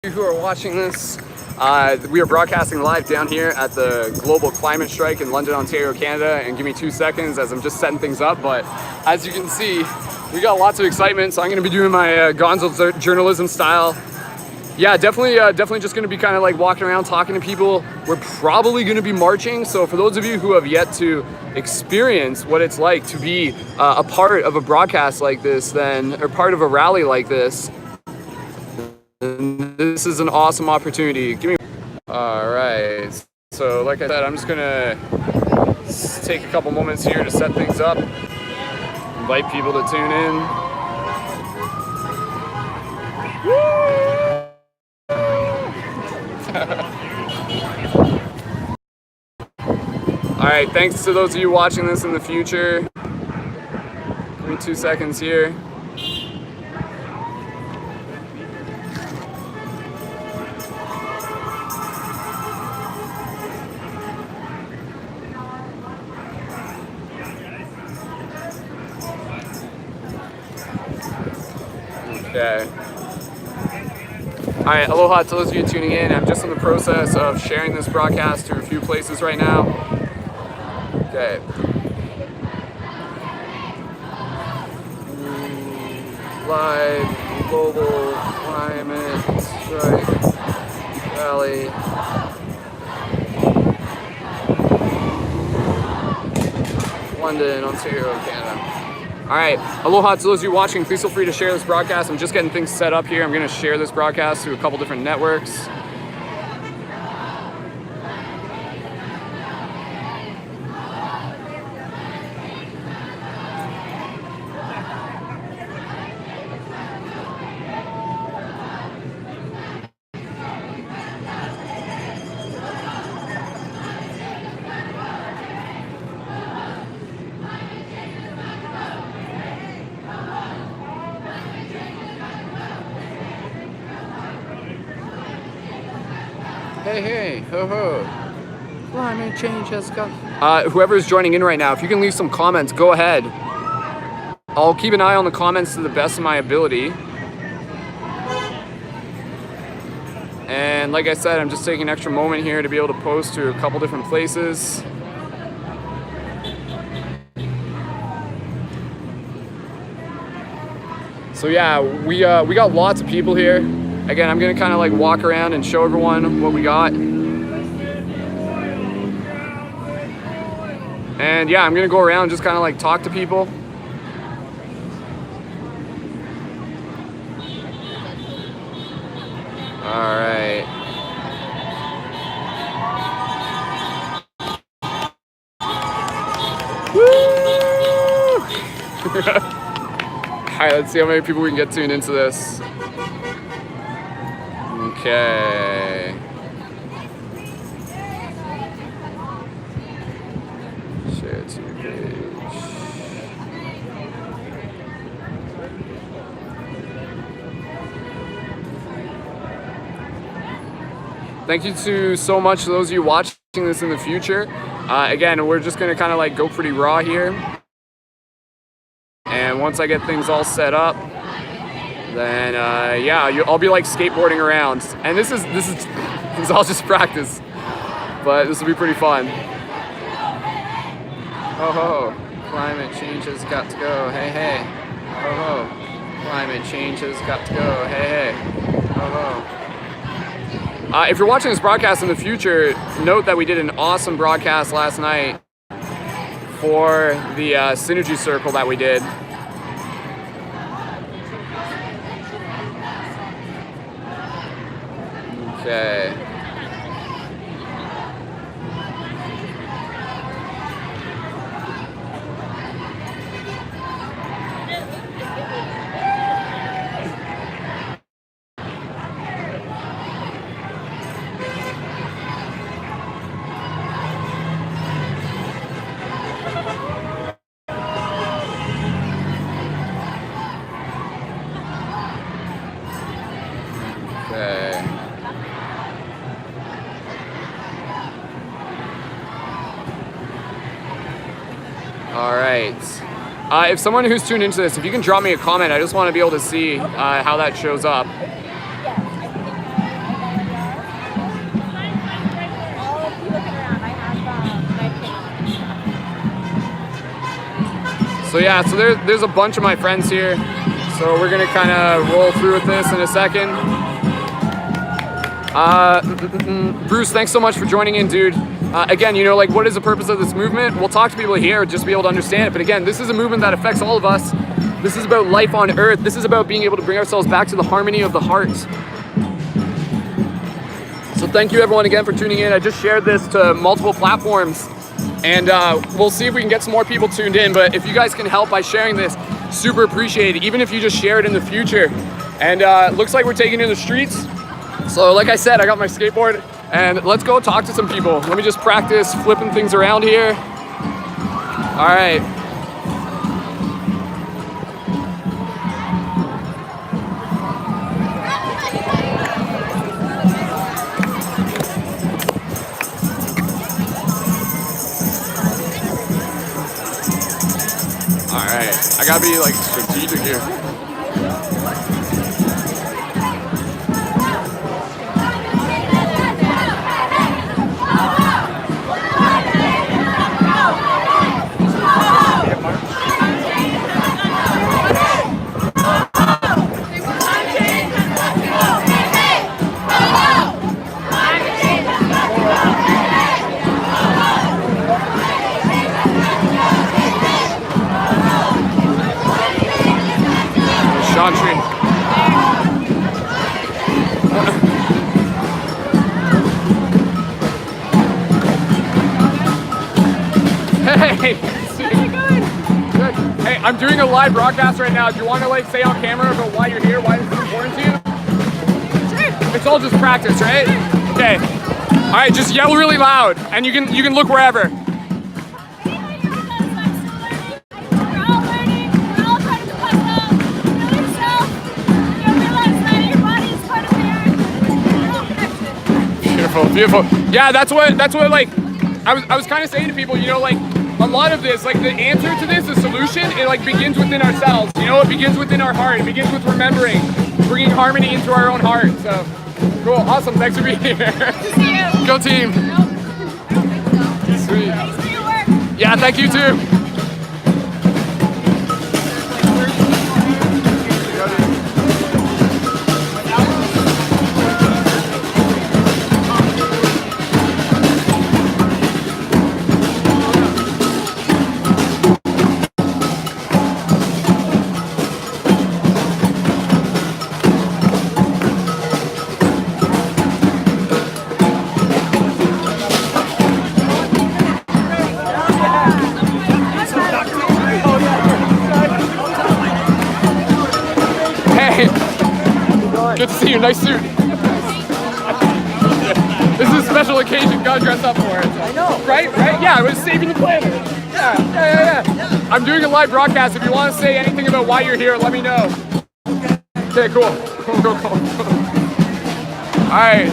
you who are watching this. We are broadcasting live down here at the Global Climate Strike in London, Ontario, Canada. And give me 2 seconds as I'm just setting things up. But as you can see, we got lots of excitement. So I'm going to be doing my gonzo journalism style. Yeah, definitely just going to be kind of like walking around talking to people. We're probably going to be marching. So for those of you who have yet to experience what it's like to be a part of a broadcast like this, or part of a rally like this, this is an awesome opportunity. All right. So like I said, I'm just gonna take a couple moments here to set things up, invite people to tune in. All right. Thanks to those of you watching this in the future. Give me 2 seconds here. Okay. Alright, aloha to those of you tuning in. I'm just in the process of sharing this broadcast to a few places right now. Okay. Live Global Climate Strike Rally. London, Ontario, Canada. All right, aloha to those of you watching. Please feel free to share this broadcast. I'm just getting things set up here. I'm going to share this broadcast to a couple different networks. Hey, ho ho. Climate change has come. Whoever is joining in right now, if you can leave some comments, go ahead. I'll keep an eye on the comments to the best of my ability. And like I said, I'm just taking an extra moment here to be able to post to a couple different places. So yeah, we got lots of people here. Again, I'm gonna kind of like walk around and show everyone what we got. And yeah, I'm gonna go around and just kind of like talk to people. All right. Woo! All right, let's see how many people we can get tuned into this. Okay. Share to your page. Thank you to so much to those of you watching this in the future. Again, we're just gonna kind of like go pretty raw here. And once I get things all set up, then yeah, I'll be like skateboarding around, and this is all just practice, but this will be pretty fun. Ho ho, climate change has got to go. Hey hey, ho ho, climate change has got to go. Hey hey, ho ho. If you're watching this broadcast in the future, note that we did an awesome broadcast last night for the Synergy Circle that we did. Okay. All right. If someone who's tuned into this, if you can drop me a comment, I just want to be able to see how that shows up. So yeah, so there's a bunch of my friends here. So we're gonna kind of roll through with this in a second. Bruce, thanks so much for joining in, dude. Again, you know, like, what is the purpose of this movement? We'll talk to people here, just be able to understand it. But again, this is a movement that affects all of us. This is about life on Earth. This is about being able to bring ourselves back to the harmony of the heart. So thank you everyone again for tuning in. I just shared this to multiple platforms, and we'll see if we can get some more people tuned in. But if you guys can help by sharing this, super appreciate it. Even if you just share it in the future. And it looks like we're taking it in the streets. So like I said, I got my skateboard, and let's go talk to some people. Let me just practice flipping things around here. All right. All right, I gotta be like strategic here. Hey, good. Hey, I'm doing a live broadcast right now. Do you want to like say on camera about why you're here, why this is important to you? Sure. It's all just practice, right? Okay. All right, just yell really loud, and you can look wherever. Beautiful. Yeah, that's what like I was kind of saying to people, you know, like a lot of this, like the answer to this, the solution, it like begins within ourselves. You know, it begins within our heart. It begins with remembering, bringing harmony into our own heart. So cool, awesome. Thanks for being here. See you. Go team. Sweet. Thanks for your work. Yeah, thank you too. Good to see you. Nice suit. This is a special occasion. Gotta dress up for it. I know. Right? Yeah, I was saving the planet. Yeah. I'm doing a live broadcast. If you want to say anything about why you're here, let me know. Okay, cool. All right.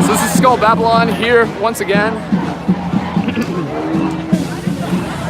So this is Skull Babylon here once again.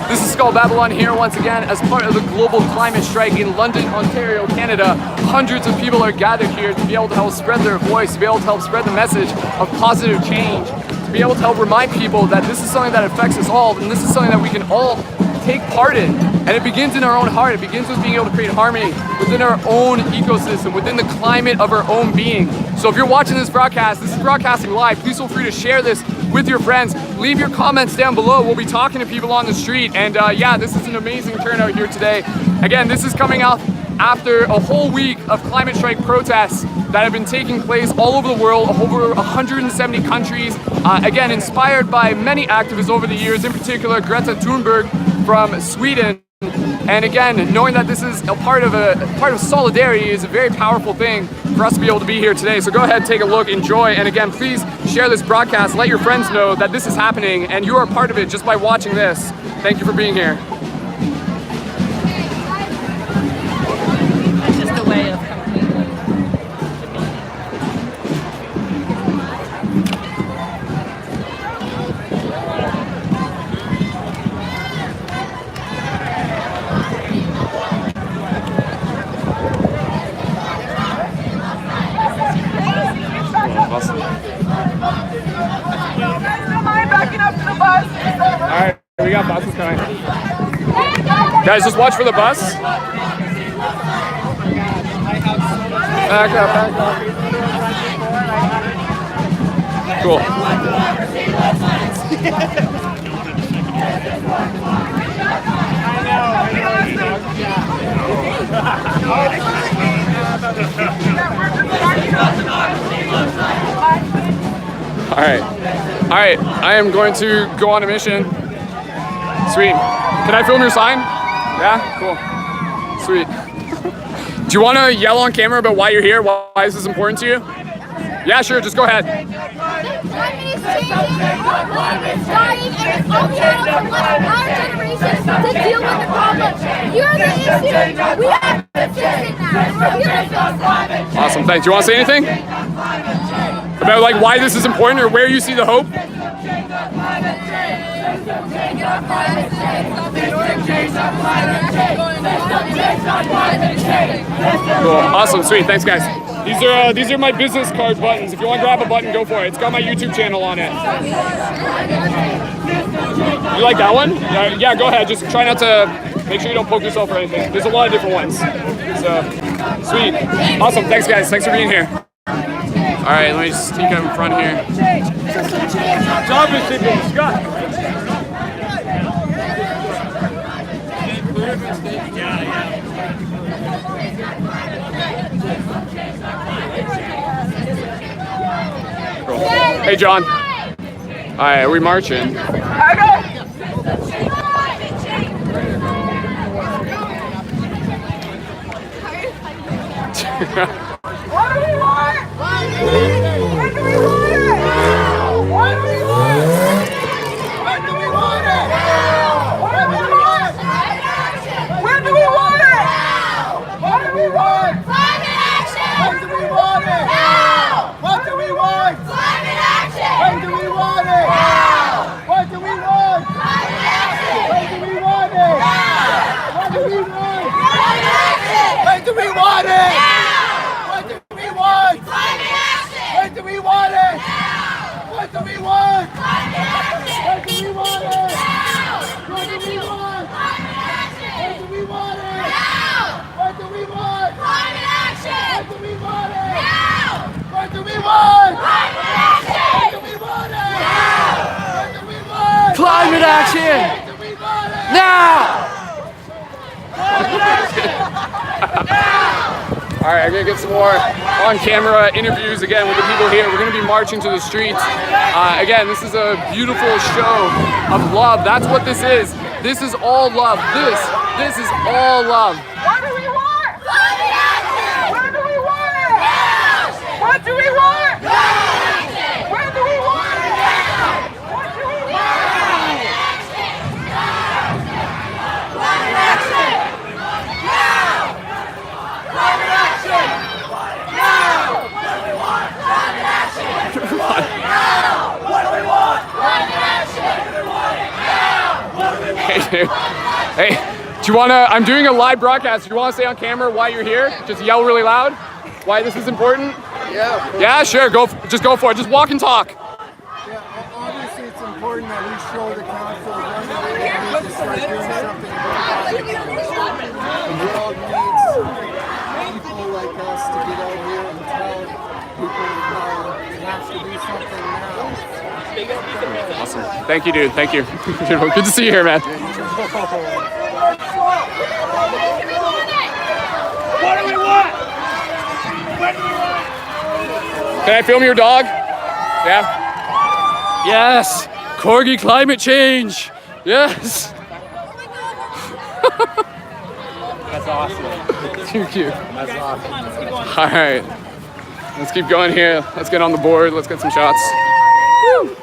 This is Skull Babylon here once again as part of the global climate strike in London, Ontario, Canada. Hundreds of people are gathered here to be able to help spread their voice, to be able to help spread the message of positive change, to be able to help remind people that this is something that affects us all, and this is something that we can all take part in. And it begins in our own heart. It begins with being able to create harmony within our own ecosystem, within the climate of our own being. So if you're watching this broadcast, this is broadcasting live, please feel free to share this with your friends. Leave your comments down below. We'll be talking to people on the street. And yeah, this is an amazing turnout here today. Again, this is coming up after a whole week of climate strike protests that have been taking place all over the world, over 170 countries. Again, inspired by many activists over the years, in particular Greta Thunberg from Sweden. And again, knowing that this is a part of solidarity is a very powerful thing for us to be able to be here today. So go ahead, take a look, enjoy, and again, please share this broadcast. Let your friends know that this is happening and you are part of it just by watching this. Thank you for being here. It's just a way of completely. Awesome. Guys, just watch for the bus. Back up, back up. Cool. All right. All right. I am going to go on a mission. Sweet. Can I film your sign? Yeah? Cool. Sweet. Do you want to yell on camera about why you're here? Why this is important to you? Yeah, sure. Just go ahead. The climate is changing, our planet is dying, and it's up to us to let our generation to deal with the problem. You're the issue. We have to fix it now. We're here to fix it. Awesome. Thanks. Do you want to say anything? About like why this is important or where you see the hope? Cool. Awesome. Sweet. Thanks, guys. These are my business card buttons. If you want to grab a button, go for it. It's got my YouTube channel on it. You like that one? Yeah, go ahead. Just try not to make sure you don't poke yourself or anything. There's a lot of different ones. So, sweet. Awesome. Thanks, guys. Thanks for being here. All right, let me just sneak up in front here. Scott. Cool. Hey, John. All right, are we marching? What do we want? When do we want it? What do we want? When do we want it? When do we want it? When do we want it? What do we want? Climate action! When do we want it? Now! What do we want? Climate action! When do we want it? Now! What do we want? Climate action! When do we want it? Now! What do we want? Climate action! When do we want it? Now! Climate action! When do we want it? Now! What do we want? Climate action! When do we want it? Now! What do we want? Climate action! When do we want it? Now! What do we want? Climate action! When do we want it? Now! What do we want? Climate action! When do we want it? Now! What do we want? Climate action! When do we want it? Now! Climate action! Now! All right, I'm gonna get some more on-camera interviews again with the people here. We're gonna be marching to the streets. Again, this is a beautiful show of love. That's what this is. This is all love. This is all love. What do we want? Climate action! When do we want it? Now! What do we want? Climate action! When do we want it? Now! What do we want? Climate action! Climate action! Now! Climate action! Now! What do we want? Climate action! Now! What do we want? Climate action! Now! What do we want? Hey, dude. Hey, do you wanna? I'm doing a live broadcast. Do you wanna say on camera why you're here? Just yell really loud. Why this is important? Yeah. Yeah, sure. Just go for it. Just walk and talk. Yeah, obviously it's important that we show the council that we need to start doing something about it. The world needs people like us to get out here and tell people we have to do something now. Awesome. Thank you, dude. Thank you. Good to see you here, man. What do we want? When do we want? Can I film your dog? Yeah? Yes! Corgi climate change! Yes! That's awesome. Too cute. That's awesome. Alright. Let's keep going here. Let's get on the board. Let's get some shots. Woo.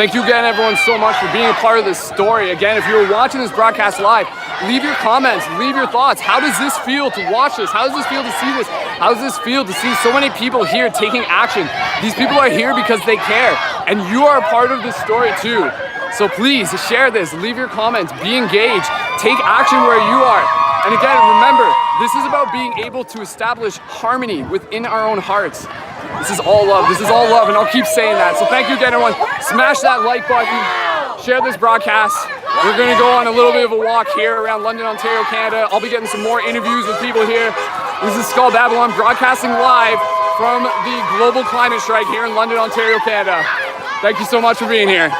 Thank you again, everyone, so much for being a part of this story. Again, if you're watching this broadcast live, leave your comments, leave your thoughts. How does this feel to watch this? How does this feel to see this? How does this feel to see so many people here taking action? These people are here because they care, and you are a part of this story too. So please share this, leave your comments, be engaged, take action where you are. And again, remember, this is about being able to establish harmony within our own hearts. This is all love, and I'll keep saying that. So thank you again, everyone. Smash that like button, share this broadcast. We're gonna go on a little bit of a walk here around London, Ontario, Canada. I'll be getting some more interviews with people here. This is Skull Babylon broadcasting live from the global climate strike here in London, Ontario, Canada. Thank you so much for being here.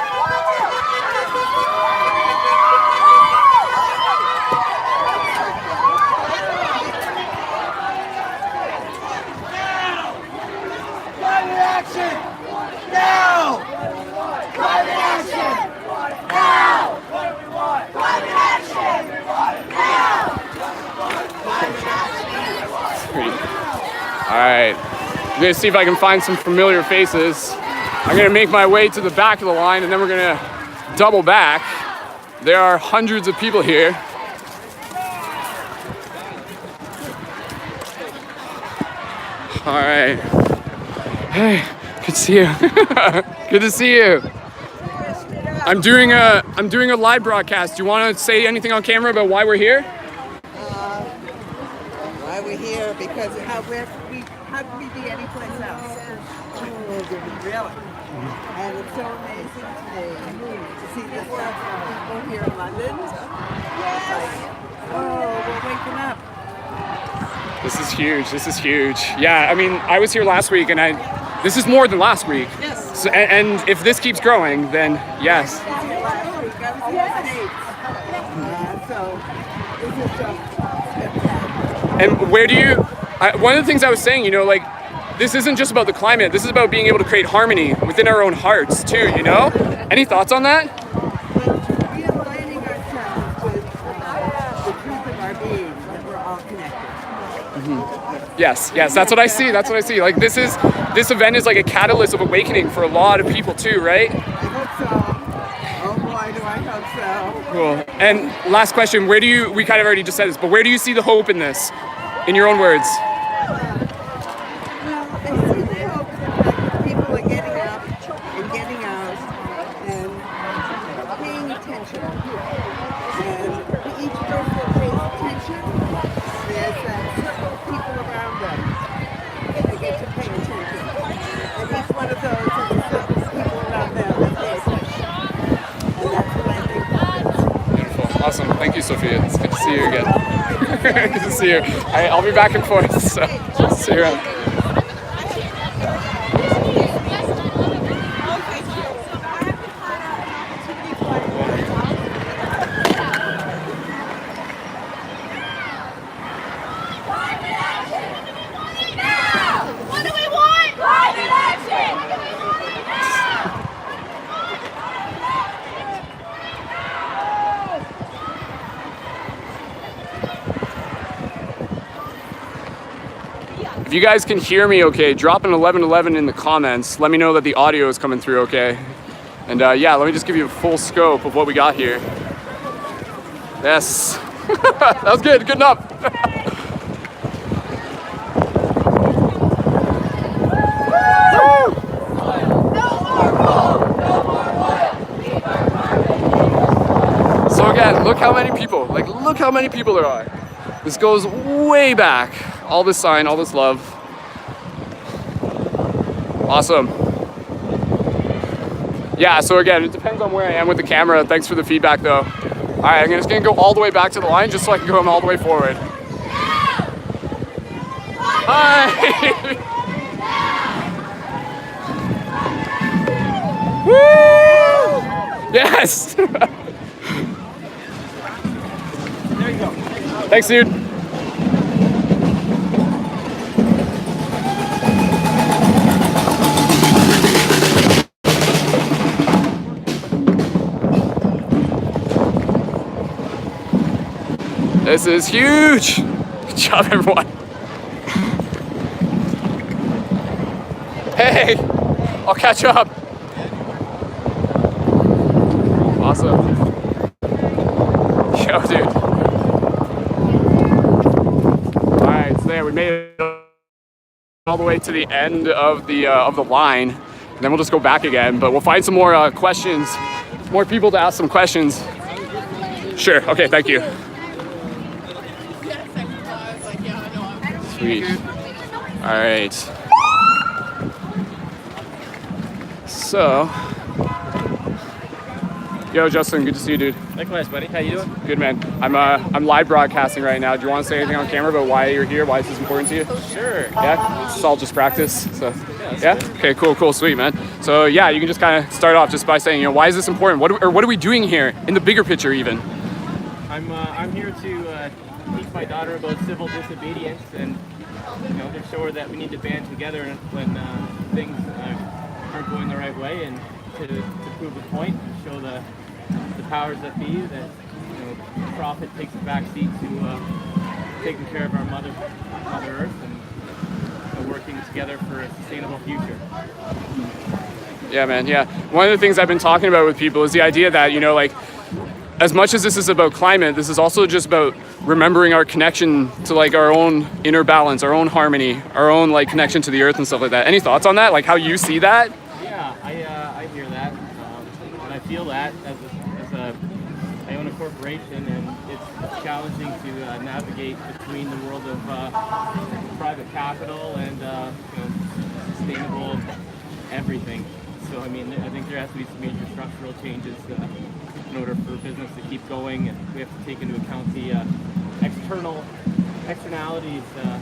All right, I'm gonna see if I can find some familiar faces. I'm gonna make my way to the back of the line and then we're gonna double back. There are hundreds of people here. All right, hey, good to see you. Good to see you. I'm doing a live broadcast. Do you wanna say anything on camera about why we're here? Why we're here? Because how could we be anyplace else? Really. And it's so amazing today to see this stuff from people here in London. It's like, oh, we're waking up. This is huge. This is huge. Yeah, I mean, I was here last week, and this is more than last week. Yes. So, and if this keeps growing, then yes. I was here last week. I was in the States. So this is just spectacular. And where do you? One of the things I was saying, you know, like, this isn't just about the climate. This is about being able to create harmony within our own hearts too. You know? Any thoughts on that? Realigning ourselves with the truth of our being, that we're all connected. Yes, that's what I see. That's what I see. Like this event is like a catalyst of awakening for a lot of people too, right? I hope so. Oh boy, do I hope so. Cool. And last question, we kind of already just said this, but where do you see the hope in this? In your own words. Well, I see the hope that people are getting up and getting out and paying attention. And each person that pays attention, there's a circle of people around them that get to pay attention. And each one of those is a circle of people around them that pay attention. And that's what I think happens. Beautiful. Awesome. Thank you, Sophia. It's good to see you again. Good to see you. I'll be back and forth, so see you around. What do we want? Climate action! If you guys can hear me okay, drop an 1111 in the comments. Let me know that the audio is coming through okay. And yeah, let me just give you a full scope of what we got here. Yes, that was good, good enough. So again, look how many people, look how many people there are. This goes way back. All this sign, all this love. Awesome. Yeah, so again, it depends on where I am with the camera. Thanks for the feedback though. All right, I'm just gonna go all the way back to the line just so I can go all the way forward. Hi. Woo! Yes. There you go. Thanks, dude. This is huge. Good job, everyone. Hey, I'll catch up. Awesome. Yo, dude. All right, so there, we made it all the way to the end of the line, and then we'll just go back again. But we'll find some more questions, more people to ask some questions. Sure. Okay. Thank you. Sweet. All right. So, yo, Justin, good to see you, dude. Likewise, buddy. How you doing? Good, man. I'm live broadcasting right now. Do you want to say anything on camera about why you're here? Why this is important to you? Sure. Yeah, it's all just practice. So, yeah. Okay, cool, sweet, man. So, yeah, you can just kind of start off just by saying, why is this important? What are we doing here in the bigger picture, even? I'm here to teach my daughter about civil disobedience, and to show her that we need to band together when things aren't going the right way, and to prove the point, and show the powers that be that profit takes a back seat to taking care of our Mother Earth and working together for a sustainable future. Yeah, man. Yeah. One of the things I've been talking about with people is the idea that as much as this is about climate, this is also just about remembering our connection to our own inner balance, our own harmony, our own connection to the earth and stuff like that. Any thoughts on that? How you see that? Yeah, I hear that, and I feel that I own a corporation, and it's challenging to navigate between the world of private capital and sustainable everything. So I think there has to be some major structural changes in order for business to keep going, and we have to take into account the externalities, the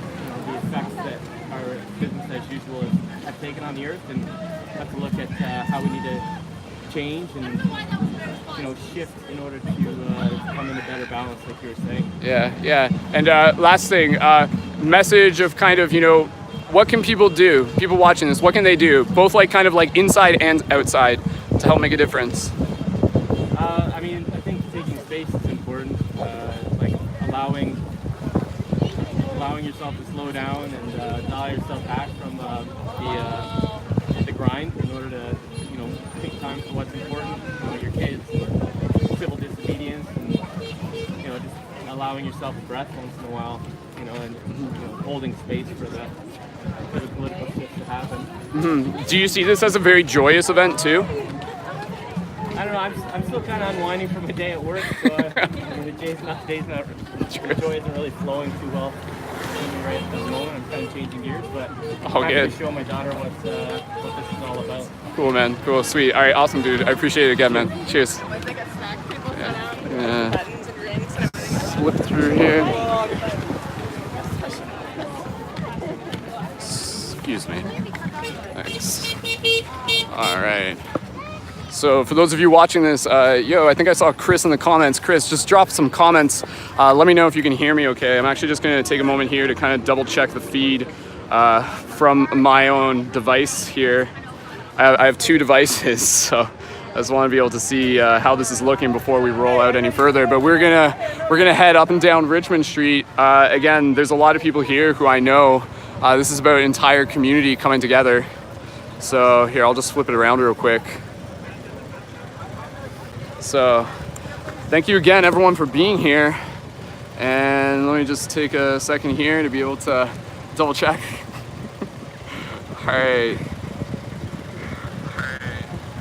effects that our business as usual have taken on the earth, and have to look at how we need to change and shift in order to come in a better balance, like you were saying. Yeah. And last thing, message of what can people do? People watching this, what can they do? Both inside and outside to help make a difference. I think taking space is important. Allowing yourself to slow down and dial yourself back from the grind in order to take time for what's important. Your kids, civil disobedience, and just allowing yourself a breath once in a while. And holding space for the political shift to happen. Mm-hmm. Do you see this as a very joyous event too? I don't know. I'm still kind of unwinding from a day at work, so the joy isn't really flowing too well right at the moment. I'm kind of changing gears, but I'm happy to show my daughter what this is all about. Cool, man. Cool, sweet. All right, awesome, dude. I appreciate it again, man. Cheers. Yeah. Slip through here. Excuse me. Thanks. All right. So for those of you watching this, I think I saw Chris in the comments. Chris, just drop some comments. Let me know if you can hear me okay. I'm actually just going to take a moment here to kind of double check the feed from my own device here. I have two devices, so I just want to be able to see how this is looking before we roll out any further. But we're gonna head up and down Richmond Street. Again, there's a lot of people here who I know. This is about an entire community coming together. So here, I'll just flip it around real quick. So thank you again, everyone, for being here. And let me just take a second here to be able to double check. All right.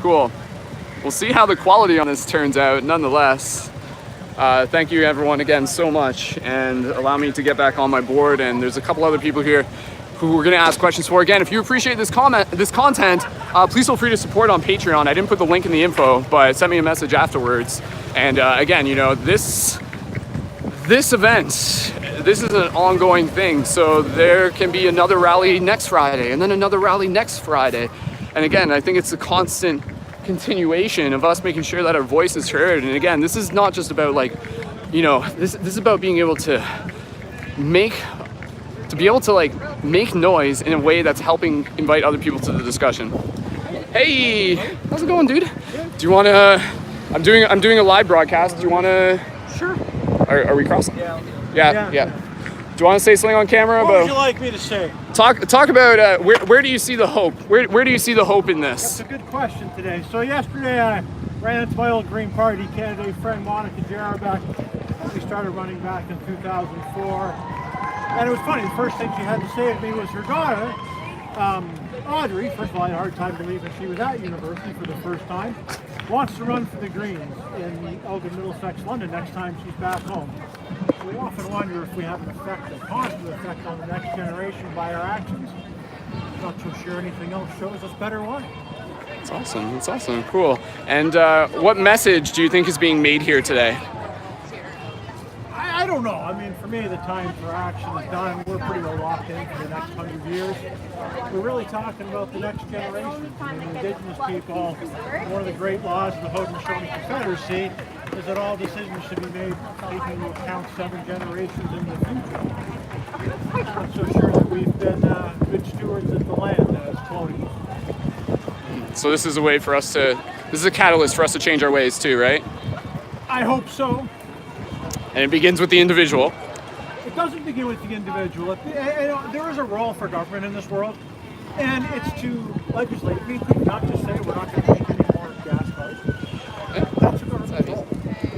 Cool. We'll see how the quality on this turns out nonetheless. Thank you everyone again so much, and allow me to get back on my board. And there's a couple other people here who we're gonna ask questions for. Again, if you appreciate this content, please feel free to support on Patreon. I didn't put the link in the info, but send me a message afterwards. And again, this event, this is an ongoing thing. So there can be another rally next Friday, and then another rally next Friday. And again, I think it's a constant continuation of us making sure that our voice is heard. And again, this is not just about this is about being able to make noise in a way that's helping invite other people to the discussion. Hey, how's it going, dude? Do you want to? I'm doing a live broadcast. Do you want to? Sure. Are we crossing? Yeah. Yeah. Do you want to say something on camera What about? would you like me to say? talk about where do you see the hope? Where do you see the hope in That's this? a good question today. So yesterday I ran into my old Green Party candidate friend Monica Jarabek. We started running back in 2004. And it was funny, the first thing she had to say to me was her daughter, Audrey, first of all I had a hard time believing she was at university for the first time, wants to run for the Greens in Elgin, Middlesex, London next time she's back home. We often wonder if we have an effect, a positive effect on the next generation by our actions. Not so sure anything else shows us better why. That's awesome. That's awesome. Cool. And what message do you think is being made here today? I don't know. I mean, for me, the time for action is done. We're pretty well locked in for the next 100 years. We're really talking about the next generation. I mean, Indigenous people, one of the great laws of the Haudenosaunee Confederacy is that all decisions should be made taking into account 7 generations in the future. I'm not so sure that we've been good stewards of the land as colonials. So this is a way for us to, this is a catalyst for us to change our ways too, right? I hope so. And it begins with the individual. It doesn't begin with the individual. There is a role for government in this world, and it's to legislate. We could not just say we're not going to make any more gas cars. That's a government role.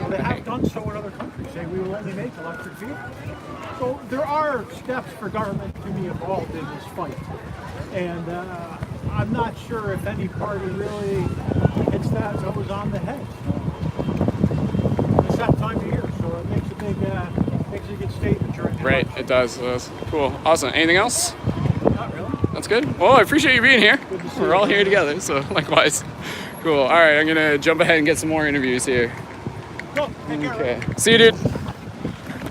They have done so in other countries. Say we will only make electric vehicles. So there are steps for government to be involved in this fight, and I'm not sure if any party really hits that nose on the head. It's that time of year, so it makes a good statement during the Right, election. it does. It does. Cool. Awesome. Anything else? Not really. That's good. Well, I appreciate you being here. Good to see We're you. all here together, so likewise. Cool. All right, I'm gonna jump ahead and get some more interviews here. Cool. Take care. Okay. See you, dude.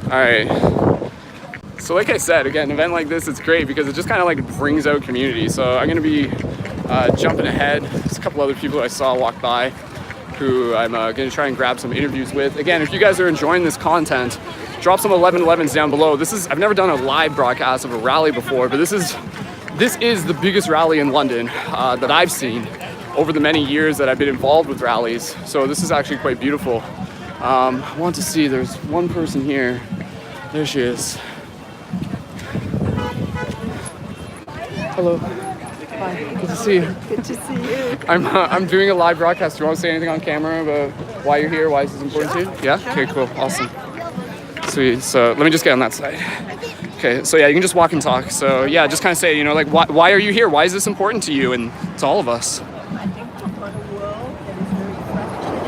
All right. So like I said, again, an event like this is great because it just kind of like brings out community. So I'm gonna be jumping ahead. There's a couple other people I saw walk by who I'm gonna try and grab some interviews with. Again, if you guys are enjoying this content, drop some 1111s down below. I've never done a live broadcast of a rally before, but this is the biggest rally in London that I've seen over the many years that I've been involved with rallies. So this is actually quite beautiful. I want to see, there's one person here. There she is. Hello. Hi. Good to see you. Good to see you. I'm doing a live broadcast. Do you want to say anything on camera about why you're here? Why is this important to you? Yeah? Okay, cool. Awesome. Sweet. So let me just get on that side. Okay, so yeah, you can just walk and talk. So yeah, just kind of say, like, why are you here? Why is this important to you and to all of us? I think we've got a world that is very fractured,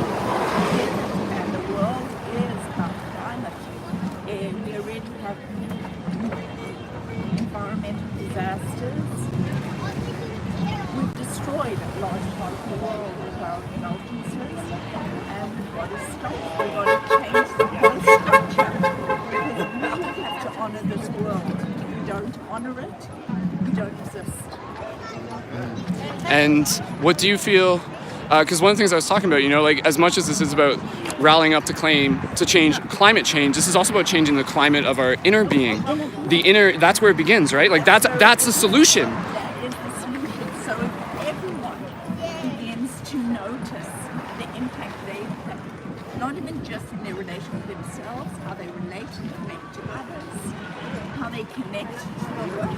and the world is our climate. And we already have environmental disasters. We've destroyed a large part of the world with our indulgences, and we've got to stop. We've got to change the whole structure because we have to honour this world. If we don't honour it, we don't exist. And what do you feel? Because one of the things I was talking about, like as much as this is about rallying up to change climate change, this is also about changing the climate of our inner being. The inner, that's where it begins, right? Like that's the solution. That is the solution. So if everyone begins to notice the impact they have, not even just in their relation with themselves, how they relate and connect to others, how they connect to work,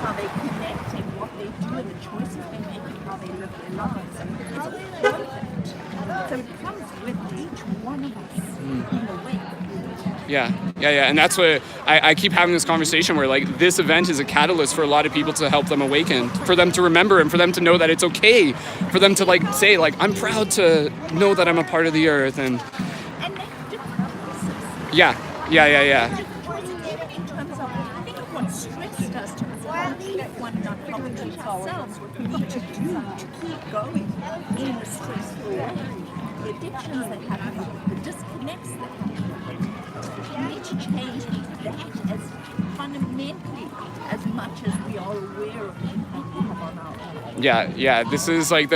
how they connect in what they do and the choices they make and how they live their lives. It's important. So it comes with each one of us in a way. Yeah, and that's what I keep having this conversation where like this event is a catalyst for a lot of people to help them awaken, for them to remember and for them to know that it's okay, for them to like say like I'm proud to know that I'm a part of the earth and make different choices. yeah. In terms of, I think of what stressed us to let one not help ourselves, what we need to do to keep going in a stressful way. The addictions that happen, the disconnects that happen. We need to change that as fundamentally as much as we are aware of the impact we have on our own. Yeah. This is like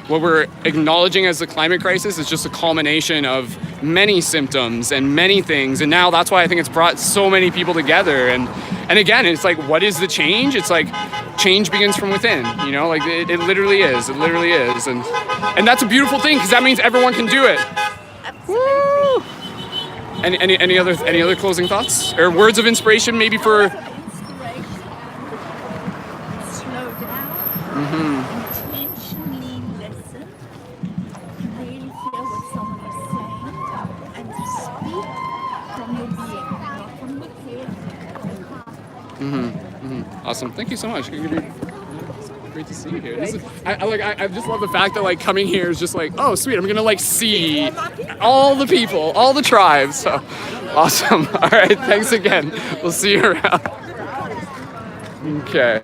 what we're acknowledging as the climate crisis is just a culmination of many symptoms and many things. And now that's why I think it's brought so many people together. And again, it's like, what is the change? It's like change begins from within, like it literally is. It literally is. And that's a beautiful thing because that means everyone can do it. Woo! Any other closing thoughts or words of inspiration maybe for? Awesome. Thank you so much. Great to see you here. This is, I just love the fact that like coming here is just like, oh sweet, I'm gonna like see all the people, all the tribes. So awesome. All right, thanks again. We'll see you around. Okay.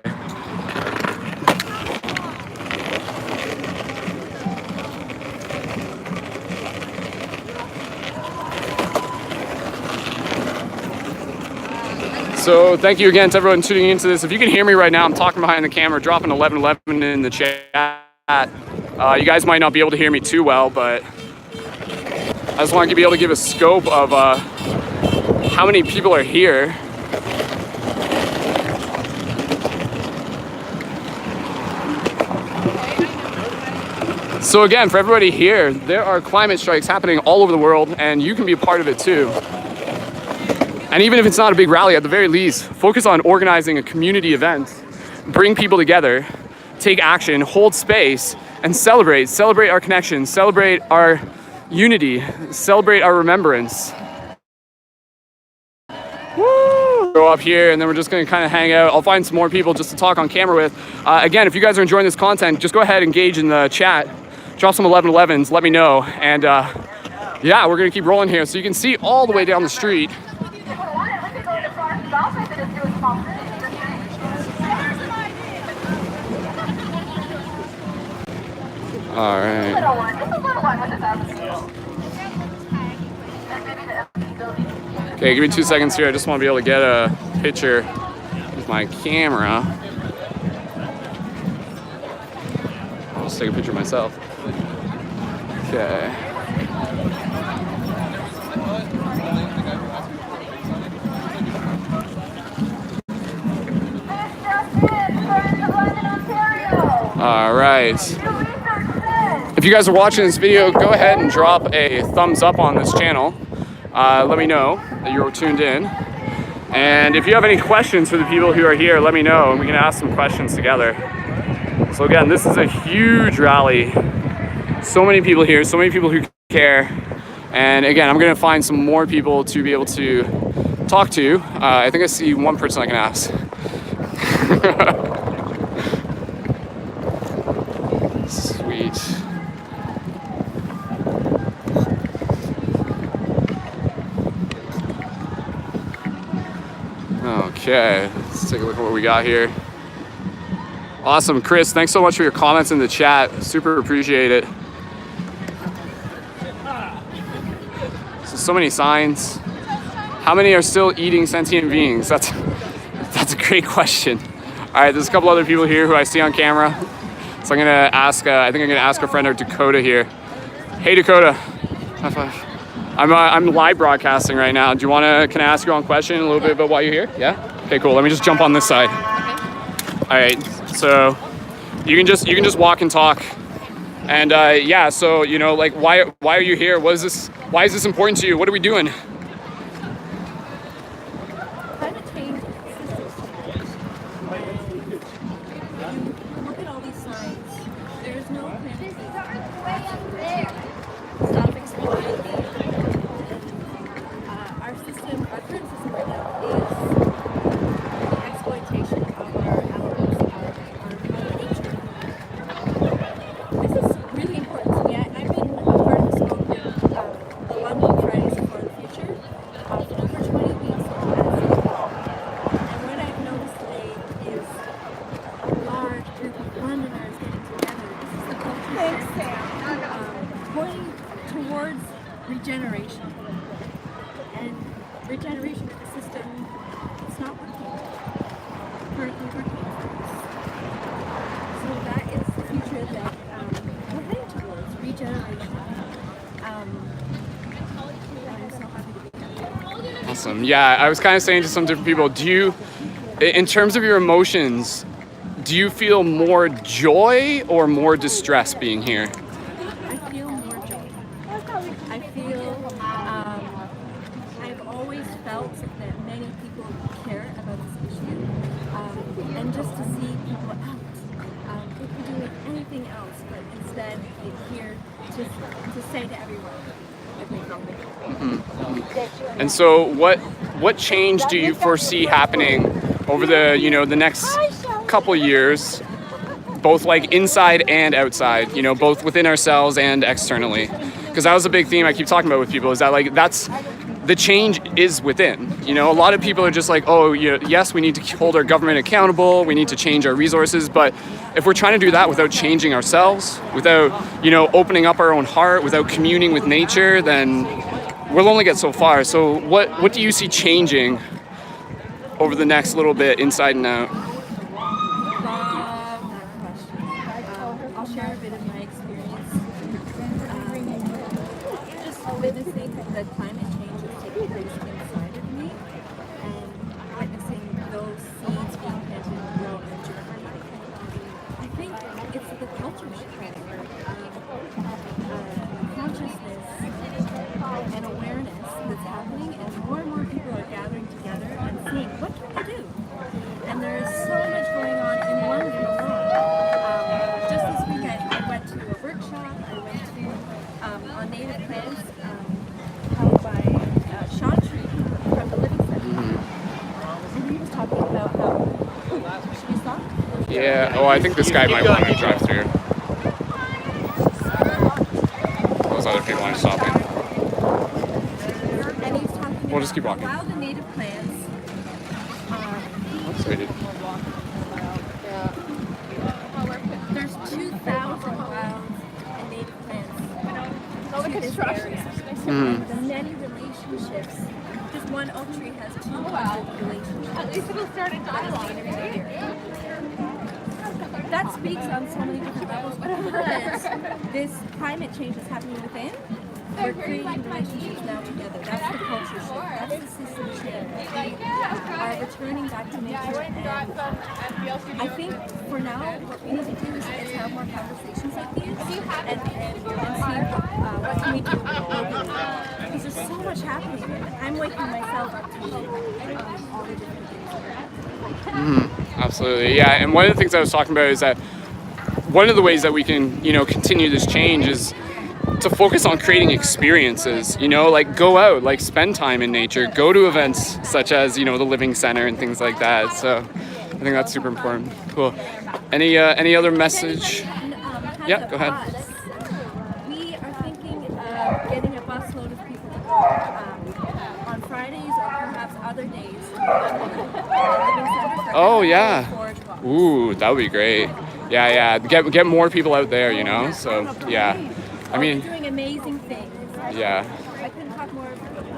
So thank you again to everyone tuning into this. If you can hear me right now, I'm talking behind the camera, dropping 1111 in the chat. You guys might not be able to hear me too well, but I just want to be able to give a scope of how many people are here. So again, for everybody here, there are climate strikes happening all over the world, and you can be a part of it too. And even if it's not a big rally, at the very least, focus on organizing a community event, bring people together, take action, hold space, and celebrate our connection, celebrate our unity, celebrate our remembrance. Woo! Go up here, and then we're just gonna kind of hang out. I'll find some more people just to talk on camera with. Again, if you guys are enjoying this content, just go ahead and engage in the chat, drop some 1111s, let me know, and yeah, we're gonna keep rolling here. So you can see all the way down the street. All right. Okay, give me 2 seconds here. I just want to be able to get a picture with my camera. I'll just take a picture myself. Okay. All right. If you guys are watching this video, go ahead and drop a thumbs up on this channel. Let me know that you're tuned in. And if you have any questions for the people who are here, let me know and we can ask some questions together. So again, this is a huge rally. So many people here, so many people who care. And again, I'm gonna find some more people to be able to talk to. I think I see one person I can ask. Sweet. Okay, let's take a look at what we got here. Awesome, Chris, thanks so much for your comments in the chat. Super appreciate it. So many signs. How many are still eating sentient beings? That's a great question. All right, there's a couple other people here who I see on camera. So I'm gonna ask, I think I'm gonna ask our friend Dakota here. Hey Dakota, high five. I'm live broadcasting right now. Can I ask you one question a little bit about why you're here? Yeah? Okay, cool, let me just jump on this side. All right, so you can just walk and talk. And yeah, so, you know, like why are you here? Why is this important to you? What are we doing? Regeneration. And regeneration of the system, it's not working. Currently working. So that is the future that we're heading towards, regeneration. I'm so happy to be here. Awesome. Yeah, I was kind of saying to some different people, do you, in terms of your emotions, do you feel more joy or more distress being here? I've always felt that many people care about this issue, and just to see people out, they could do anything else, but instead they're here to say to everyone. Mm-hmm. And so what change do you foresee happening over the, you know, the next couple years, both like inside and outside, you know, both within ourselves and externally. Because that was a big theme I keep talking about with people, is that like that's the change is within. You know, a lot of people are just like, oh, you know, yes, we need to hold our government accountable, we need to change our resources, but if we're trying to do that without changing ourselves, without, you know, opening up our own heart, without communing with nature, then we'll only get so far. So what do you see changing over the next little bit, inside and out? I'll share a bit of my experience. Just witnessing that climate change is taking place inside of me, and witnessing those seeds being planted and grown and germinating. I think it's the culture shift, consciousness and awareness that's happening, and more people are gathering together and seeing what can we do. And there is so much going on in London alone. Just this week I went to a workshop. I went to on native plants held by Sean Tree from the Living Center. And he was talking about how. Should we stop? Yeah, oh, I think this guy might want to drive through. Those other people aren't stopping. And he's talking We'll just keep walking. about wild and native plants. Oops, waited. There's 2,000 wild and native plants to this area. And the many relationships. Just one oak tree has 200 relationships. At least it'll start a dialogue. That speaks on so many different levels. Because this climate change is happening within, we're creating relationships now together. That's the culture shift. That's the system shift. We are returning back to nature. And I think for now, what we need to do is have more conversations like these and see what can we do locally. Because there's so much happening. I'm waking myself up to all the different things. Absolutely, yeah. And one of the things I was talking about is that one of the ways that we can, you know, continue this change is to focus on creating experiences, you know, like go out, like spend time in nature, go to events such as, you know, the Living Center and things like that. So I think that's super important. Cool. Any other message? Yeah, go ahead. We are thinking of getting a busload of people to go on Fridays or perhaps other days. Oh yeah. Ooh, that would be great. Yeah. Get more people out there, you know. So yeah. I mean, they're doing amazing things. Yeah. I couldn't talk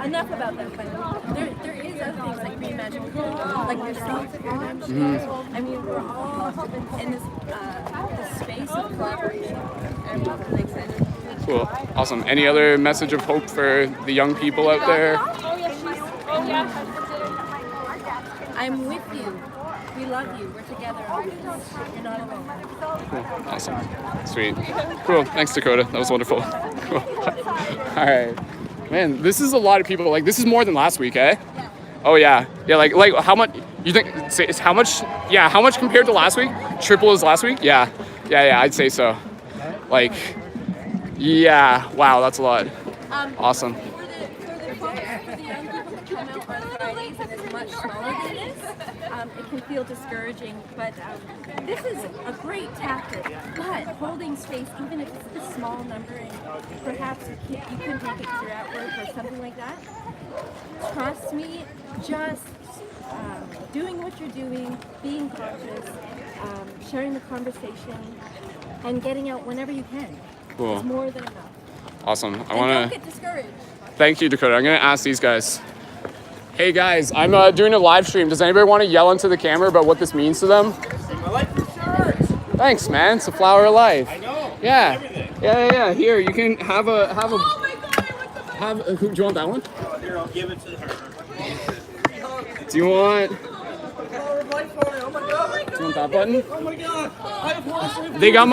enough about them, but there is other things like Reimagine Cool, like yourself, Paradigm Shift. I mean, we're all in this space of collaboration, and we're really excited. Cool. Awesome. Any other message of hope for the young people out there? I'm with you. We love you. We're together on this. You're not alone. Cool. Awesome. Sweet. Cool. Thanks, Dakota. That was wonderful. Cool. All right. Man, this is a lot of people. Like, this is more than last week, eh? Oh, yeah. Yeah, like how much, you think, how much, yeah, how much compared to last week? Triple as last week? Yeah, I'd say so. Like, yeah, wow, that's a lot. Awesome. For the young people that come out on Fridays and is much smaller than this, it can feel discouraging, but this is a great tactic. But holding space, even if it's a small number, and perhaps you can take it to your at work or something like that, trust me, just doing what you're doing, being conscious, sharing the conversation, and getting out whenever you can. Cool. It's more than enough. Awesome. Don't get discouraged. Thank you, Dakota. I'm gonna ask these guys. Hey guys, I'm doing a live stream. Does anybody want to yell into the camera about what this means to them? I like your shirt. Thanks, man. It's a flower of life. I know. Yeah. Everything. Yeah. Here, you can have a. Oh my God! What the? Do you want that one? Here, I'll give it to her. Do you want? Oh my God! Do you want that button? Oh my God! I apologize. They got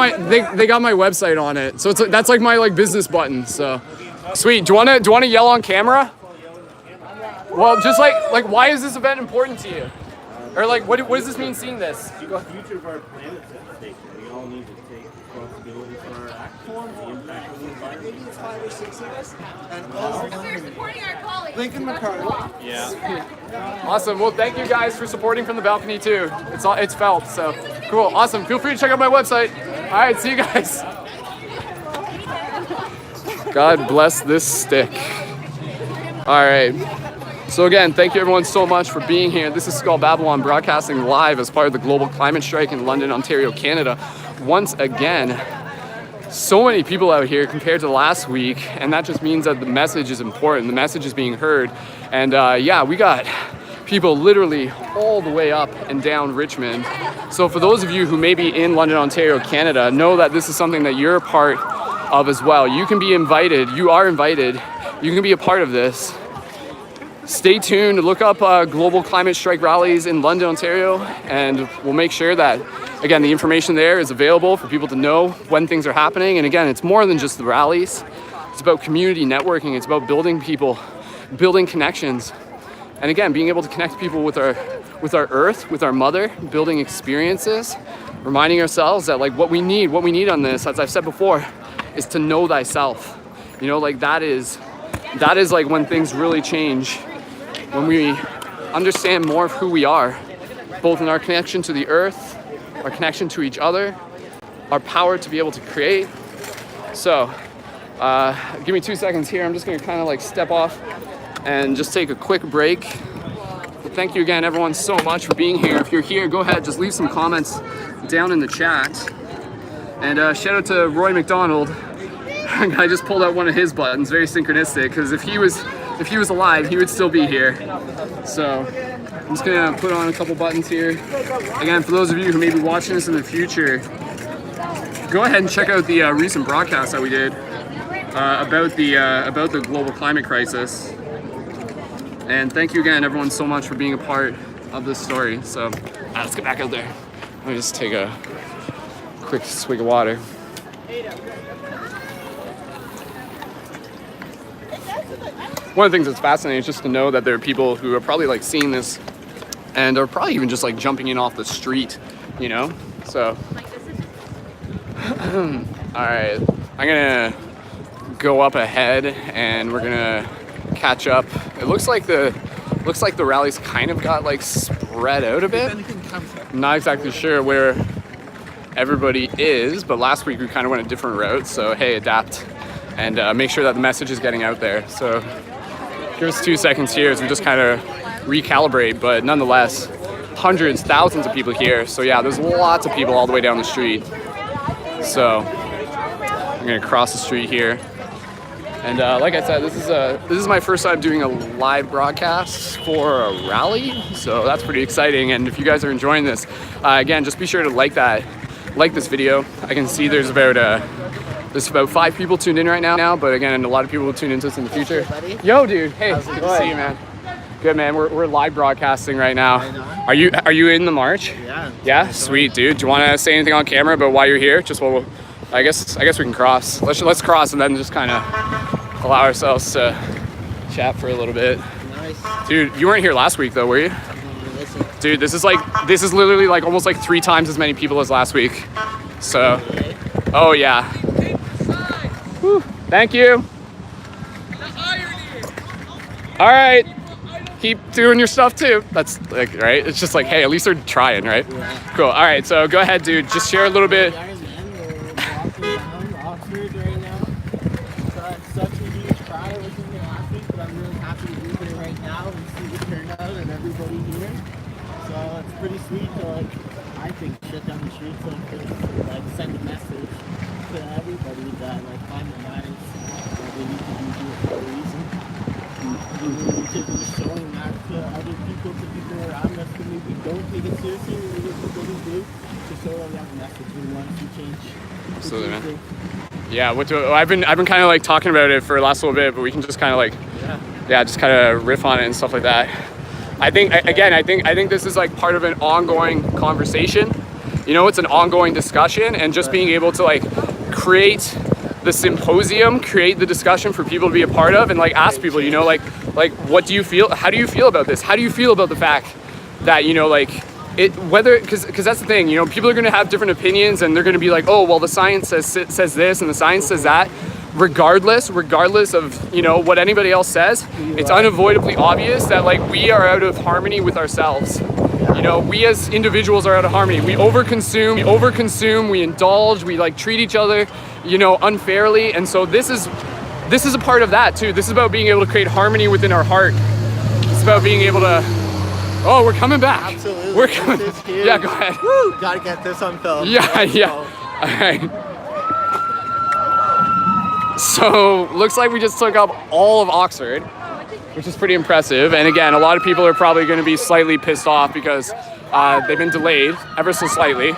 my website on it, so that's like my business button. So sweet. Do you want to yell on camera? Well, just like why is this event important to you? Or like what does this mean seeing this? The future of our planet is at stake. We all need to take responsibility for our actions and the impact of the environment. there's 5 or 6 of us, and all Lincoln McCarty. Awesome. Well, thank you guys for supporting from the balcony too. It's felt so cool. Awesome. Feel free to check out my website. All right. See you guys. God bless this stick. All right. So again, thank you everyone so much for being here. This is Skull Babylon broadcasting live as part of the global climate strike in London, Ontario, Canada. Once again, so many people out here compared to last week, and that just means that the message is important. The message is being heard. And yeah, we got people literally all the way up and down Richmond. So for those of you who may be in London, Ontario, Canada, know that this is something that you're a part of as well. You can be invited, you are invited, you can be a part of this. Stay tuned, look up global climate strike rallies in London, Ontario, and we'll make sure that, again, the information there is available for people to know when things are happening. And again, it's more than just the rallies. It's about community networking. It's about building people, building connections. And again, being able to connect people with our earth, with our mother, building experiences, reminding ourselves that like what we need on this, as I've said before, is to know thyself. You know, like that is like when things really change. When we understand more of who we are, both in our connection to the earth, our connection to each other, our power to be able to create. So, give me 2 seconds here. I'm just gonna kind of like step off and just take a quick break. But thank you again, everyone, so much for being here. If you're here, go ahead, just leave some comments down in the chat. And shout out to Roy McDonald. I just pulled out one of his buttons, very synchronistic, because if he was alive, he would still be here. So I'm just gonna put on a couple buttons here. Again, for those of you who may be watching this in the future, go ahead and check out the recent broadcast that we did about the global climate crisis. And thank you again, everyone, so much for being a part of this story. So let's get back out there. Let me just take a quick swig of water. One of the things that's fascinating is just to know that there are people who are probably like seeing this and are probably even just like jumping in off the street, you know? So, all right, I'm gonna go up ahead and we're gonna catch up. It looks like the rallies kind of got like spread out a bit. I'm not exactly sure where everybody is, but last week we kind of went a different route. So hey, adapt and make sure that the message is getting out there. So give us 2 seconds here as we just kind of recalibrate, but nonetheless, hundreds, thousands of people here. So yeah, there's lots of people all the way down the street. So I'm gonna cross the street here. And like I said, this is my first time doing a live broadcast for a rally. So that's pretty exciting. And if you guys are enjoying this, again, just be sure to like this video. I can see there's about 5 people tuned in right now, but again, a lot of people will tune into this in the future. Buddy? Yo, dude. Hey, good to see you, man. Good, man. We're live broadcasting right now. Are you in the march? Yeah. Yeah, sweet, dude. Do you want to say anything on camera about why you're here? Just while I guess we can cross. Let's cross and then just kind of allow ourselves to chat for a little bit. Nice. Dude, you weren't here last week though, were you? Listen. Dude, this is literally like almost like 3 times as many people as last week. So, oh yeah. Whew. Thank you. All right. Keep doing your stuff too. That's like, right? It's just like, hey, at least they're trying, right? Yeah. Cool. All right. So go ahead, dude. Just share a little bit. Guys, man, we're walking down Oxford right now. So it's such a huge crowd. I wasn't here last week, but I'm really happy to be here right now and see the turnout and everybody here. So it's pretty sweet to like, I think, shut down the streets like send a message to everybody that like climate matters. That we need to be here for a reason. We need to be showing that to other people, to people around us who maybe don't take it seriously, or maybe people who do, to show them that message we want to change. Absolutely, man. Yeah, I've been kind of like talking about it for the last little bit, but we can just kind of like, yeah, just kind of riff on it and stuff like that. I think this is like part of an ongoing conversation. You know, it's an ongoing discussion, and just being able to like create the symposium, create the discussion for people to be a part of, and like ask people, you know, like what do you feel? How do you feel about this? How do you feel about the fact that, you know, like because that's the thing, you know, people are going to have different opinions, and they're going to be like, oh, well, the science says this and the science says that. regardless of, you know, what anybody else says, it's unavoidably obvious that like we are out of harmony with ourselves. You know, we as individuals are out of harmony. We overconsume, we indulge, we like treat each other, you know, unfairly. And so this is a part of that too. This is about being able to create harmony within our heart. It's about being able to, oh, we're coming back. Absolutely. We're coming. This is huge. Yeah, go ahead. Woo! Gotta get this on film. Yeah, yeah. All right. So looks like we just took up all of Oxford, which is pretty impressive. And again, a lot of people are probably going to be slightly pissed off because they've been delayed ever so slightly.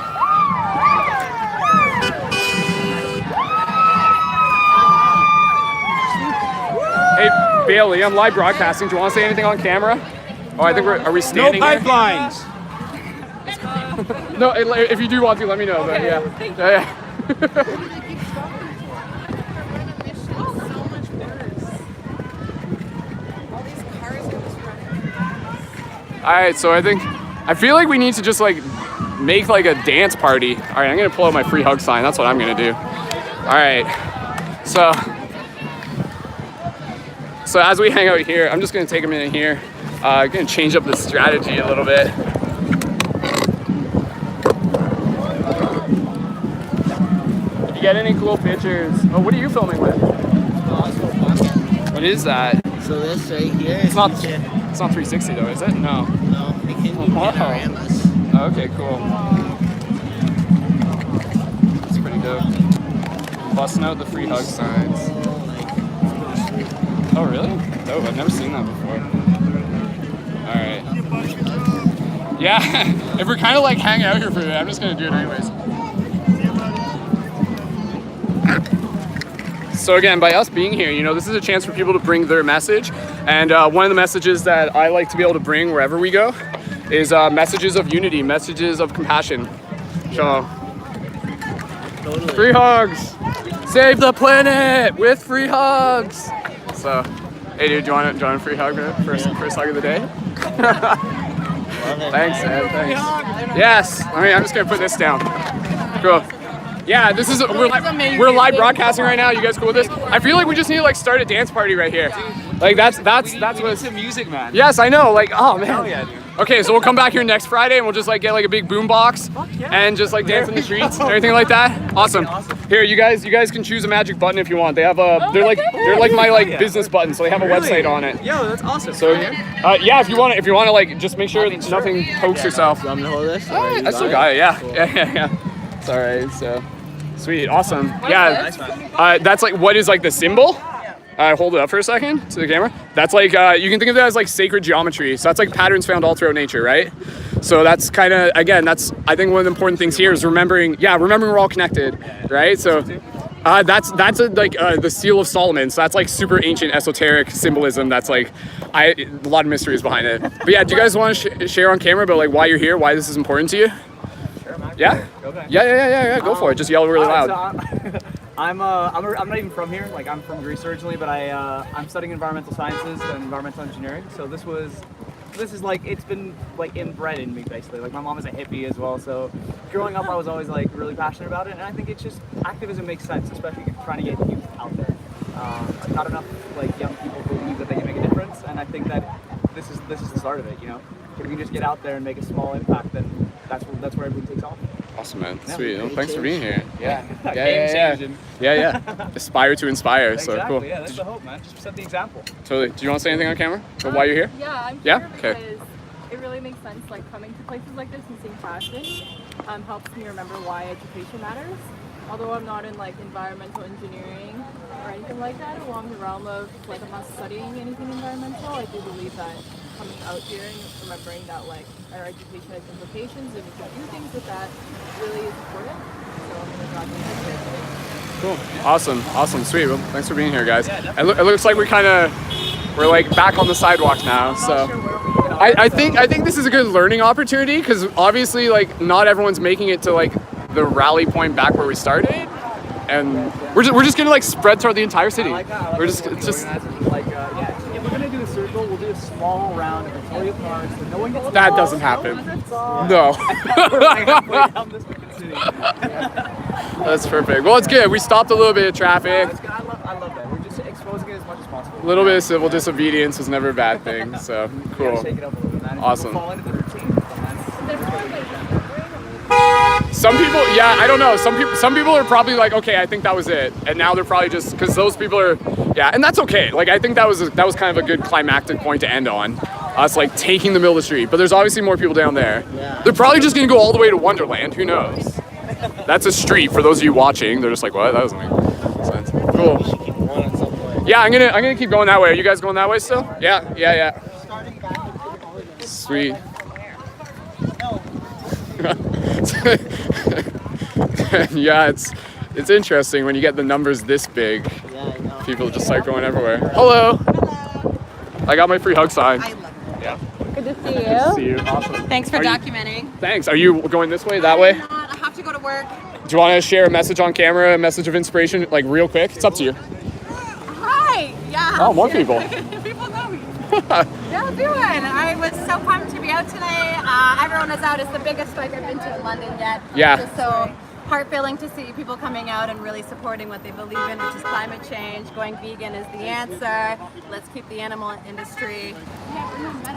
Hey Bailey, I'm live broadcasting. Do you want to say anything on camera? Oh, I think are we standing? No pipelines. No, if you do want to, let me know. But yeah. Yeah. All right, so I feel like we need to just like make like a dance party. All right, I'm gonna pull out my free hug sign. That's what I'm gonna do. All right, so as we hang out here, I'm just gonna take a minute here. I'm gonna change up the strategy a little bit. Did you get any cool pictures? Oh, what are you filming with? What is that? So this right here. It's not 360 though, is it? No. No, it can be panoramas. Oh, okay, cool. That's pretty dope. Busting out the free hug signs. Oh, really? Dope. I've never seen that before. All right. Yeah, if we're kind of like hanging out here for a minute, I'm just gonna do it anyways. So again, by us being here, you know, this is a chance for people to bring their message. And one of the messages that I like to be able to bring wherever we go is messages of unity, messages of compassion. So, Totally. free hugs. Save the planet with free hugs. So, hey dude, do you want a free hug first hug of the day? Thanks, man. Thanks. Yes. I mean, I'm just gonna put this down. Cool. Yeah, this is we're live broadcasting right now. You guys cool with this? I feel like we just need to like start a dance party right here. Like that's what some music, man. Yes, I know. Like, oh man. Hell yeah, dude. Okay, so we'll come back here next Friday and we'll just like get like a big boom box and just like dance in the streets and everything like that. Awesome. Here, you guys can choose a magic button if you want. They have they're like my like business button, so they have a website on it. Yo, that's awesome. So yeah, if you want to like just make sure that nothing pokes yourself. I'm gonna hold this. I still got it. Yeah. It's all right. So sweet, awesome. Yeah, that's like what is like the symbol. Hold it up for a second to the camera. That's like, you can think of that as like sacred geometry. So that's like patterns found all throughout nature, right? So that's kind of, again, that's, I think one of the important things here is remembering we're all connected, right? So that's the Seal of Solomon. So that's like super ancient esoteric symbolism. That's like, a lot of mysteries behind it. But yeah, do you guys want to share on camera about like why you're here, why this is important to you? Sure, man. Yeah? Okay. Yeah, go for it. Just yell really loud. I'm not even from here. Like I'm from Greece originally, but I'm studying environmental sciences and environmental engineering. So this is like it's been like inbred in me basically. Like my mom is a hippie as well. So growing up, I was always like really passionate about it, and I think it's just activism makes sense, especially trying to get youth out there. Not enough like young people believe that they can make a difference, and I think that this is the start of it. You know, if we can just get out there and make a small impact, then that's where everything takes off. Awesome, man. Sweet. Well, thanks for being here. Yeah. Yeah. Aspire to inspire. So Exactly. cool. Yeah, that's the hope, man. Just set the example. Totally. Do you want to say anything on camera? Or why you're here? Yeah, I'm Yeah? here Okay. because it really makes sense. Like coming to places like this and seeing passion helps me remember why education matters. Although I'm not in like environmental engineering or anything like that along the realm of like I'm not studying anything environmental, I do believe that coming out here and remembering that like our education has implications and we can do things with that really is important. So I'm going to drive you here today. Cool. Awesome. Sweet. Well, thanks for being here, guys. It looks like we're like back on the sidewalk now. So I think this is a good learning opportunity because obviously like not everyone's making it to like the rally point back where we started, and we're just gonna like spread throughout the entire city. We're just like if we're gonna do a circle, we'll do a small round of Victoria Park so no one gets that lost. doesn't happen. No one gets lost. No. We're like halfway down this fucking city. opportunity. That's perfect. Well, it's good. We stopped a little bit of traffic. That's good. I love that. We're just exposing it as much as possible. A little bit of civil disobedience is never a bad thing. So We cool. gotta shake it up a little bit, man. Awesome. We'll fall into the routine. Some people, yeah, I don't know. Some people are probably like, okay, I think that was it, and now they're probably just because those people are, yeah, and that's okay. Like I think that was kind of a good climactic point to end on, us like taking the middle of the street. But there's obviously more people down there. They're probably just gonna go all the way to Wonderland. Who knows? That's a street for those of you watching. They're just like, what? That doesn't make sense. Cool. Yeah, I'm gonna keep going that way. Are you guys going that way still? Yeah. Sweet. Yeah, it's interesting when you get the numbers this big. People just start going everywhere. Hello. I got my free hug sign. Yeah. Good to see you. Good to see you. Awesome. Thanks for Are you- documenting. Thanks. Are you going this way, that way? I'm not. I have to go to work. Do you want to share a message on camera, a message of inspiration, like real quick? It's up to you. Hi. Yeah. Oh, more people. People know me. Yeah, doing. I was so pumped to be out today. Everyone was out. It's the biggest strike I've been to in London yet. Yeah. Just so heart-filling to see people coming out and really supporting what they believe in, which is climate change. Going vegan is the answer. Let's keep the animal industry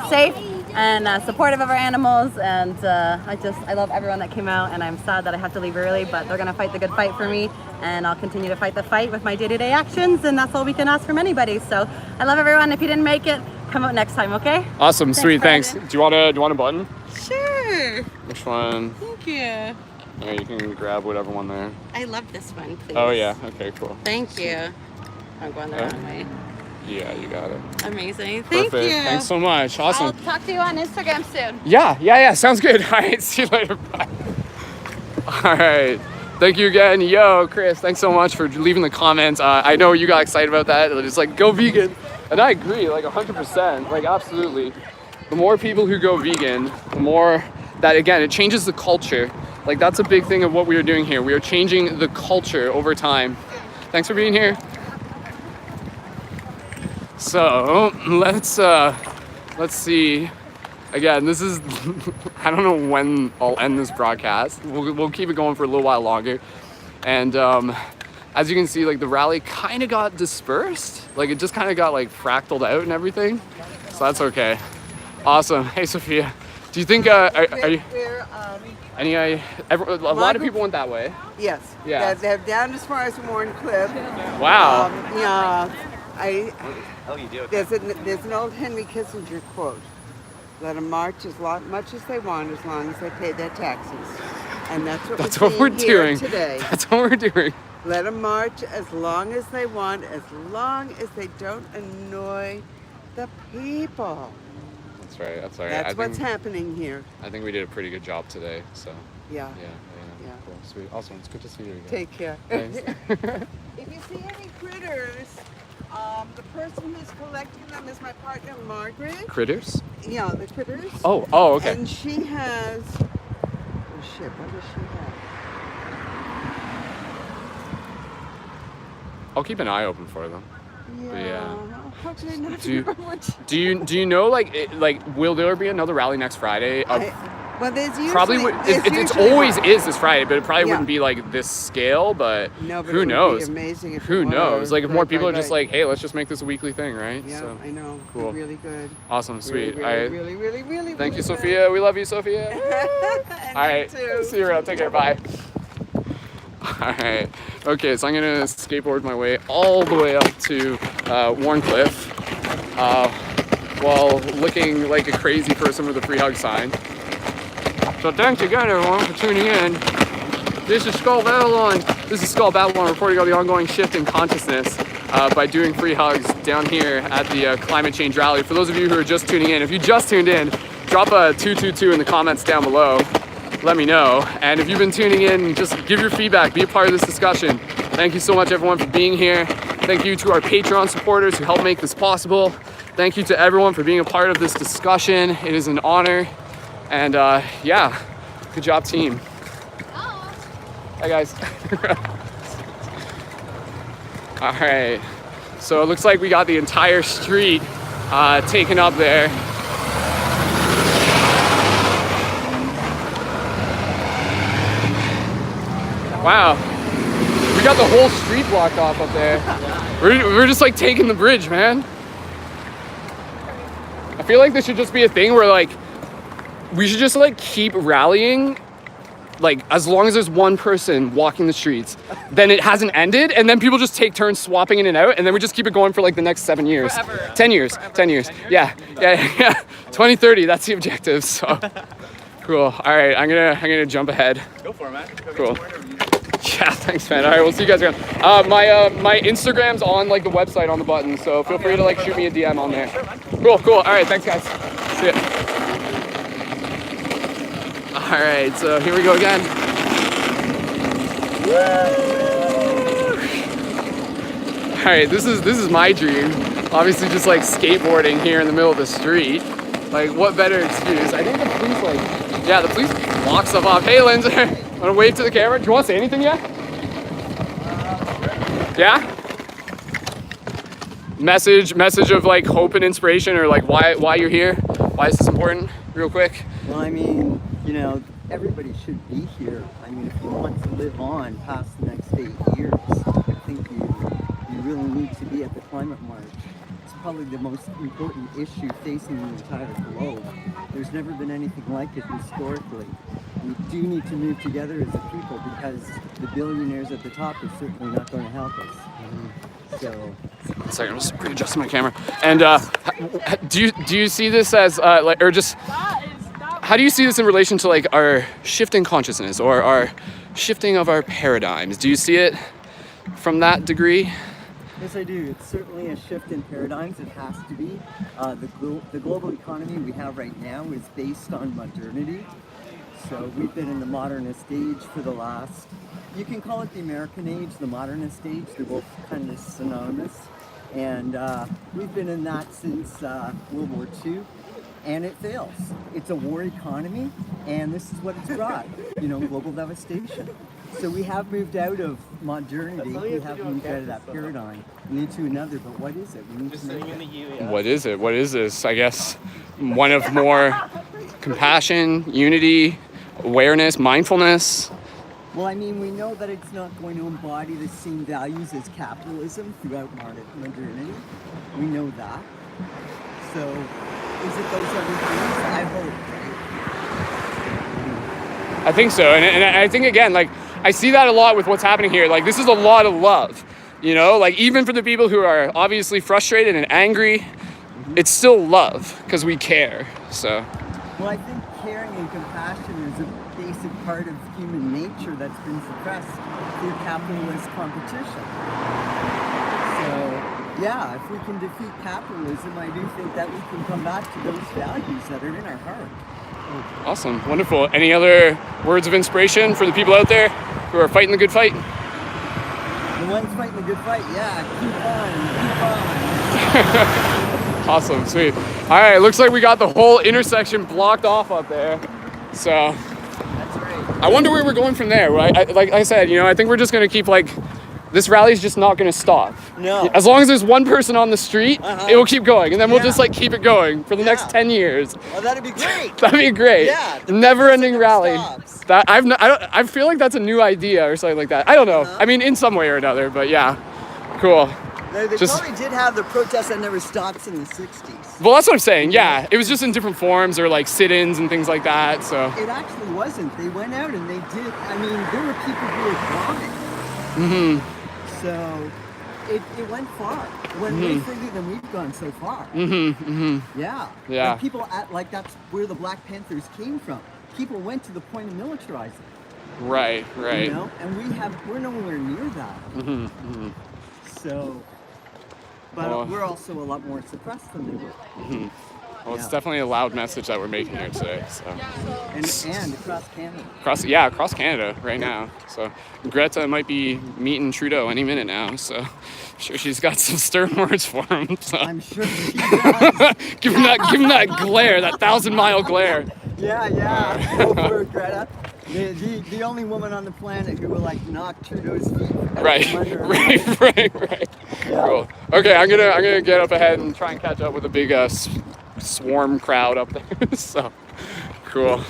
safe and supportive of our animals. And I love everyone that came out, and I'm sad that I have to leave early, but they're gonna fight the good fight for me, and I'll continue to fight the fight with my day-to-day actions, and that's all we can ask from anybody. So I love everyone. If you didn't make it, come out next time, okay? Awesome, sweet, thanks. Brandon. Do you want a button? Sure. Which one? Thank you. Yeah, you can grab whatever one there. I love this one, please. Oh yeah, okay, cool. Thank you. I'm going the wrong way. Yeah, you got it. Amazing. Thank Perfect. you. Thanks so much. Awesome. I'll talk to you on Instagram soon. Yeah, sounds good. All right, see you later. Bye. All right. Thank you again. Yo, Chris, thanks so much for leaving the comments. I know you got excited about that. It's like, go vegan. And I agree, like 100%, like absolutely. The more people who go vegan, the more that, again, it changes the culture. Like that's a big thing of what we are doing here. We are changing the culture over time. Thanks for being here. So let's see. Again, this is, I don't know when I'll end this broadcast. We'll keep it going for a little while longer. And as you can see, like the rally kind of got dispersed. Like it just kind of got like fractaled out and everything. So that's okay. Awesome. Hey, Sophia. Do you think, are you, a lot of people went that way. Yes. Yeah. They're down as far as Warncliffe. Wow. There's an old Henry Kissinger quote. Let them march as much as they want, as long as they pay their taxes. And that's what we're doing today. That's what we're doing. Let them march as long as they want, as long as they don't annoy the people. That's right. That's right. That's what's happening here. I think we did a pretty good job today. So. Yeah. Cool. Sweet. Awesome. It's good to see you again. Take care. Thanks. If you see any critters, the person who's collecting them is my partner, Margaret. Critters? Yeah, the critters. Oh, okay. And she has, oh shit, what does she have? I'll keep an eye open for them. Yeah. How could I not Do you- remember what Do you know like will there be another rally next Friday? well, there's usually Probably it's always is this Friday, but it probably Yeah. wouldn't be like this scale. But No, but who it would be knows? amazing if Who it knows? was. Like if more Right, people right, are just right. like, hey, let's just make this a weekly thing, right? Yeah, So, I know. Cool. Really good. Awesome, sweet. Really, really Thank you, good. Sophia. We love you, Sophia. And All right. too. See you around. Take care. Bye. All right. Okay, so I'm gonna skateboard my way all the way up to Warncliffe while looking like a crazy person with a free hug sign. So thanks again, everyone, for tuning in. This is Skull Babylon. This is Skull Babylon reporting on the ongoing shift in consciousness by doing free hugs down here at the climate change rally. For those of you who are just tuning in, if you just tuned in, drop a 222 in the comments down below. Let me know. And if you've been tuning in, just give your feedback, be a part of this discussion. Thank you so much, everyone, for being here. Thank you to our Patreon supporters who help make this possible. Thank you to everyone for being a part of this discussion. It is an honor. And yeah, good job, team. Hi, guys. All right. So it looks like we got the entire street taken up there. Wow. We got the whole street blocked off up there. We're just like taking the bridge, man. I feel like this should just be a thing where like we should just like keep rallying, like as long as there's one person walking the streets, then it hasn't ended, and then people just take turns swapping in and out, and then we just keep it going for like the next 7 years. Forever. 10 years. Forever. 10 years. 10 years? Yeah. 2030, that's the objective. So cool. All right, I'm gonna jump ahead. Go for it, man. Go Cool. get some more interviews. Yeah, thanks, man. All right, we'll see you guys around. My Instagram's on like the website on the button, so feel free to like shoot me a DM on there. Cool. All right, thanks, guys. See ya. All right, so here we go again. All right, this is my dream. Obviously, just like skateboarding here in the middle of the street. Like, what better excuse? I think the police the police block stuff off. Hey, Lindsay. Want to wave to the camera? Do you want to say anything yet? Yeah? Message of like hope and inspiration, or like why you're here? Why is this important? Real quick. Well, I mean, you know, everybody should be here. I mean, if you want to live on past the next 8 years, I think you really need to be at the climate march. It's probably the most important issue facing the entire globe. There's never been anything like it historically. We do need to move together as a people, because the billionaires at the top are certainly not going to help us. So, 1 second, I'm just readjusting my camera. And do you see this as how do you see this in relation to like our shifting consciousness or our shifting of our paradigms? Do you see it from that degree? yes, I do. It's certainly a shift in paradigms. It has to be. The global economy we have right now is based on modernity. So we've been in the modernist age for the last, you can call it the American age, the modernist age, they're both kind of synonymous. And we've been in that since World War II, and it fails. It's a war economy, and this is what it's brought, global devastation. So we have moved out of modernity, we have moved out of that paradigm and into another, but what is it? We need to make it. What is it? What is this? I guess one of more compassion, unity, awareness, mindfulness. Well, I mean, we know that it's not going to embody the same values as capitalism throughout modernity. We know that. So, is it those other things? I hope. I think so, and I think again, like I see that a lot with what's happening here. Like this is a lot of love, like even for the people who are obviously frustrated and angry, it's still love because we care. So. Well, I think caring and compassion is a basic part of human nature that's been suppressed through capitalist competition. So, yeah, if we can defeat capitalism, I do think that we can come back to those values that are in our heart. Awesome, wonderful. Any other words of inspiration for the people out there who are fighting the good fight? The ones fighting the good fight, yeah, keep on. Awesome, sweet. All right, looks like we got the whole intersection blocked off up there. So, That's great. I wonder where we're going from there. Like I said, I think we're just gonna keep this rally's just not gonna stop. No. As long as there's one person on the street, it will keep going, and then we'll just keep it going for the next 10 years. Oh, that'd be great. That'd be great. Yeah. Never-ending rally. stops. That I feel like that's a new idea or something like that. I don't know. I mean, in some way or another, but yeah, cool. They Just- probably did have the protest that never stops in the 60s. Well, that's what I'm saying. Yeah, it was just in different forms or like sit-ins and things like that. So. It actually wasn't. They went out and they did. I mean, there were people who were bombing. Mm-hmm. So it went far. It went way further than we've gone so far. Mm-hmm. Mm-hmm. Yeah. Yeah. And people that's where the Black Panthers came from. People went to the point of militarizing. Right. Right. And we're nowhere near that. Mm-hmm. Mm-hmm. So, but Well- we're also a lot more suppressed than they were. Mm-hmm. Well, it's Yeah. definitely a loud message that we're making here today. So. And across Canada. Across Canada right now. So Greta might be meeting Trudeau any minute now. So I'm sure she's got some stern words for him. So. I'm sure she does. give him that glare, that 1,000-mile glare. Yeah. Go for it, Greta. The only woman on the planet who will knock Trudeau's feet out Right. from under her. Right. Yeah. Cool. Okay, I'm gonna get up ahead and try and catch up with a big swarm crowd up there. So cool.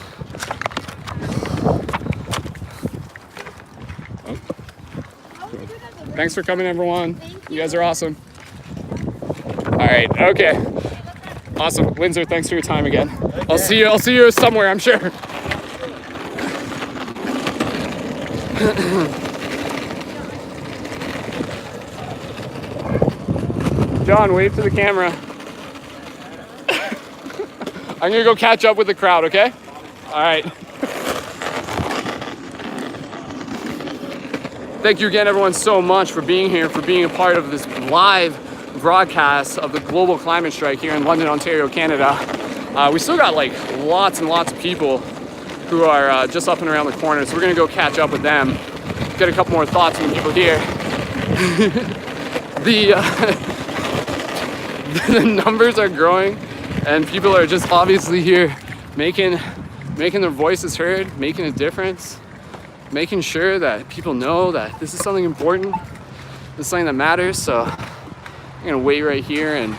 Thanks for coming, everyone. You guys are awesome. All right, okay. Awesome. Windsor, thanks for your time again. Okay. I'll see you somewhere, I'm sure. John, wave to the camera. I'm gonna go catch up with the crowd, okay? All right. Thank you again, everyone, so much for being here, for being a part of this live broadcast of the global climate strike here in London, Ontario, Canada. We still got like lots and lots of people who are just up and around the corner, so we're gonna go catch up with them, get a couple more thoughts from people here. The numbers are growing, and people are just obviously here making their voices heard, making a difference, making sure that people know that this is something important, this is something that matters. So I'm gonna wait right here and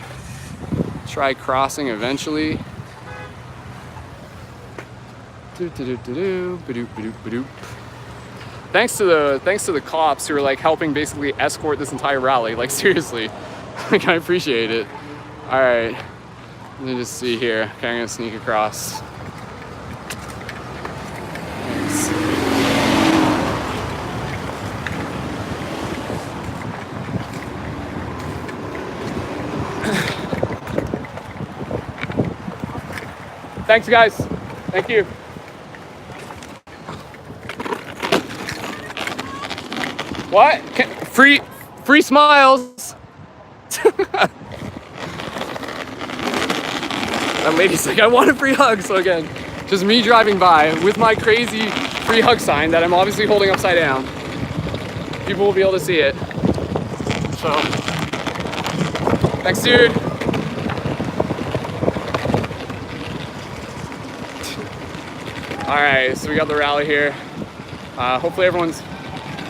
try crossing eventually. Thanks to the cops who are like helping basically escort this entire rally. Like seriously, like I appreciate it. All right, let me just see here. Okay, I'm gonna sneak across. Thanks, guys. Thank you. What? Free smiles. That lady's like, I want a free hug. So again, just me driving by with my crazy free hug sign that I'm obviously holding upside down. People will be able to see it. So, thanks, dude. All right, so we got the rally here. Hopefully everyone's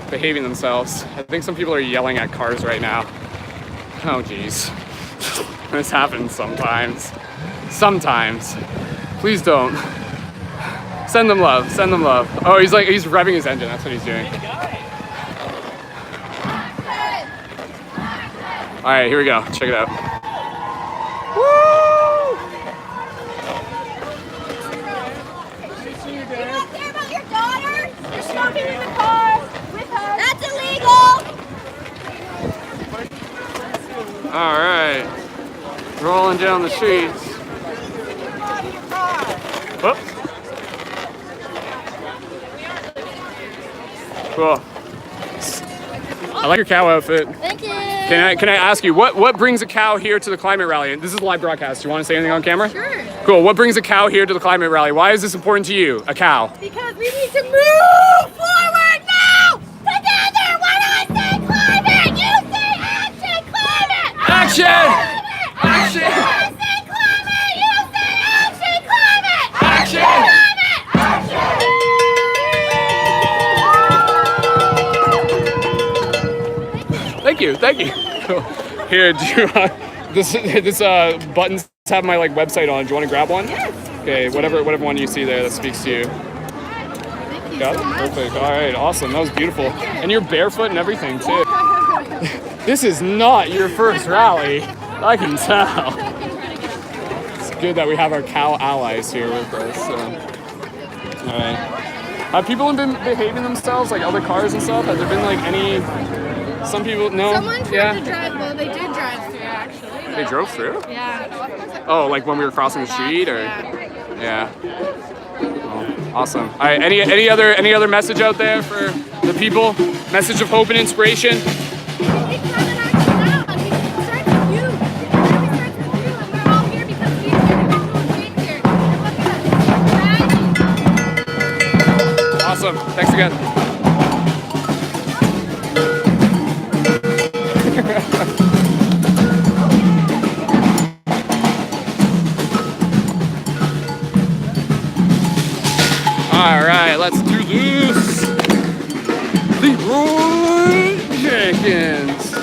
behaving themselves. I think some people are yelling at cars right now. Oh geez, this happens sometimes. Sometimes. Please don't. Send them love, send them love. Oh, he's revving his engine, that's what he's doing. All right, here we go, check it out. Smoking in the car with her. That's illegal. All right, rolling down the streets. Whoop. Cool. I like your cow outfit. Thank you. Can I ask you what brings a cow here to the climate rally? This is a live broadcast. Do you want to say anything on camera? Sure. Cool. What brings a cow here to the climate rally? Why is this important to you? A cow. Because we need to move forward now! Together! When I say climate, you say action climate! Action! Action! When I say climate, you say action climate! Action! Thank you. Here, do you, this buttons have my like website on. Do you want to grab one? Yes. Okay, whatever one you see there that speaks to you. Thank you Got so it? much. Perfect. All right, awesome. That was beautiful. And you're barefoot and everything too. This is not your first rally. I can tell. It's good that we have our cow allies here with us. So. All right. Have people been behaving themselves, like other cars and stuff? Has there been like any? Some people, no? Someone tried to drive, well, they did drive through actually. They drove through? Yeah. Oh, like when we were crossing the street, or? Yeah. Oh, awesome. All right. Any other message out there for the people? Message of hope and inspiration. Awesome. Thanks again. All right, let's do this. Leroy Jenkins.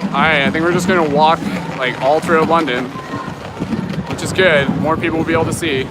All right, I think think we're just gonna walk like all through London, which is good. More people will be able to see.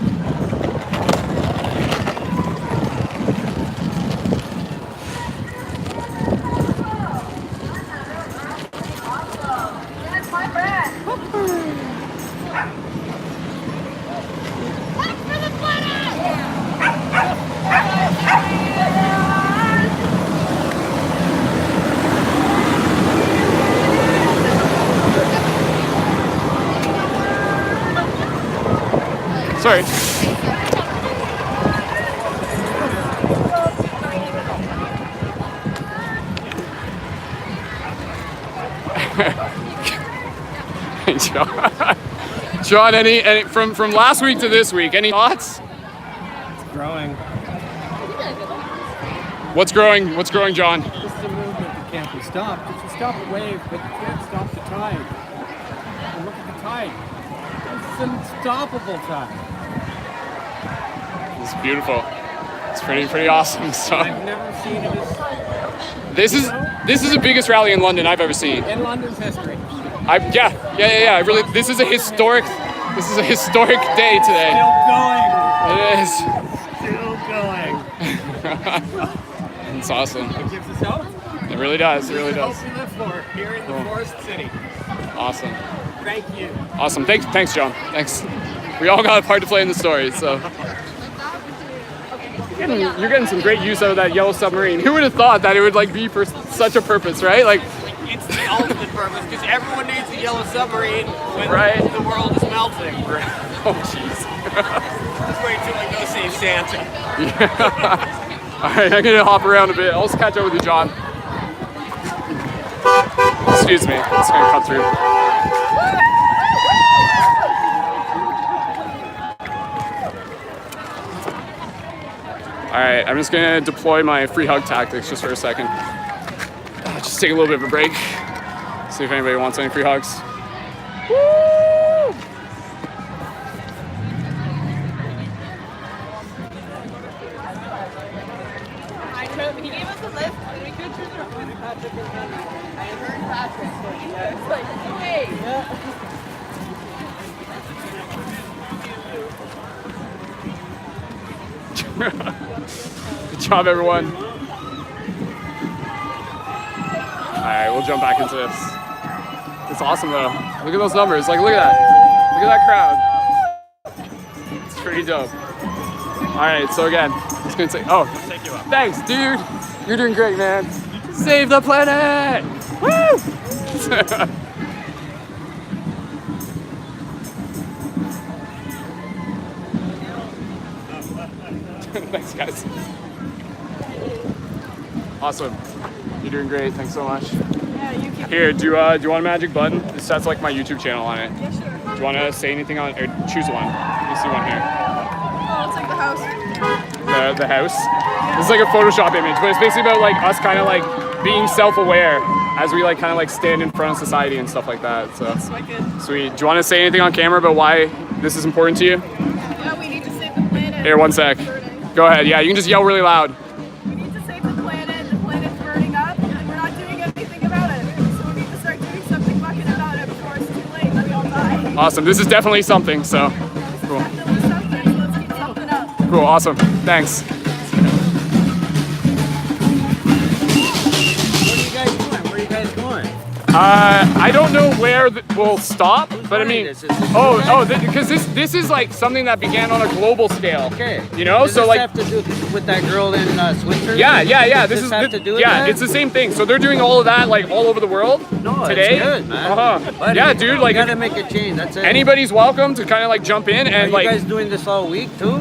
Sorry. Hey, John. John, any from last week to this week, any thoughts? It's growing. What's growing? What's growing, John? This is a movement that can't be stopped. If you stop a wave, but you can't stop the tide. And look at the tide. It's an unstoppable tide. It's beautiful. It's pretty awesome. So I've never seen it as this is the biggest rally in London I've ever seen. in London's history. Yeah. I really, this is a historic day today. Still going. It is. Still going. It's awesome. It gives us hope. It really does. It really Hope does. we live for here in the Forest City. Awesome. Thank you. Awesome. Thanks, John. Thanks. We all got a part to play in the story, so. You're getting some great use out of that yellow submarine. Who would have thought that it would like be for such a purpose, right? Like, It's the ultimate purpose because everyone needs a yellow submarine when Right. the world is melting. oh jeez. Let's wait till we go see Santa. All right, I'm gonna hop around a bit. I'll just catch up with you, John. Excuse me. It's gonna cut through. All right, I'm just gonna deploy my free hug tactics just for a second. Just take a little bit of a break. See if anybody wants any free hugs. Woo! He gave us a list and we could choose our own Patrick and Andy. I heard Patrick, so it's like, hey. Good job, everyone. All right, we'll jump back into this. It's awesome, though. Look at those numbers. Like, look at that. Look at that crowd. It's pretty dope. All right, so again, just gonna say, oh, thanks, dude. You're doing great, man. Save the planet! Woo! Thanks, guys. Awesome. You're doing great. Thanks so much. Yeah, you keep. Here, do you want a magic button? This has like my YouTube channel on it. Yeah, sure. Do you want to say anything on, or choose one? You see one here. Oh, it's like the house. The house. This is like a Photoshop image, but it's basically about like us kind of like being self-aware as we like kind of like stand in front of society and stuff like that. So That's wicked. sweet. Do you want to say anything on camera about why this is important to you? Yeah, we need to save the planet. Here, one sec. Go ahead. Yeah, you can just yell really loud. We need to save the planet. The planet's burning up, and we're not doing anything about it. So we need to start doing something fucking about it before it's too late and we all die. Awesome. This is definitely something. So cool. Definitely something. So let's keep something up. Cool. Awesome. Thanks. Where are you guys going? I don't know where we'll stop, but I mean, because this is like something that began on a global scale. Okay. You know, Does so this like. have to do with that girl in Switzerland? Yeah. Does this have to do with yeah, that? it's the same thing. So they're doing all of that like all over the world No, today. it's good, man. Buddy, Yeah, dude. Like you gotta make a change. That's it. anybody's welcome to kind of like jump in Are and you like. guys doing this all week too?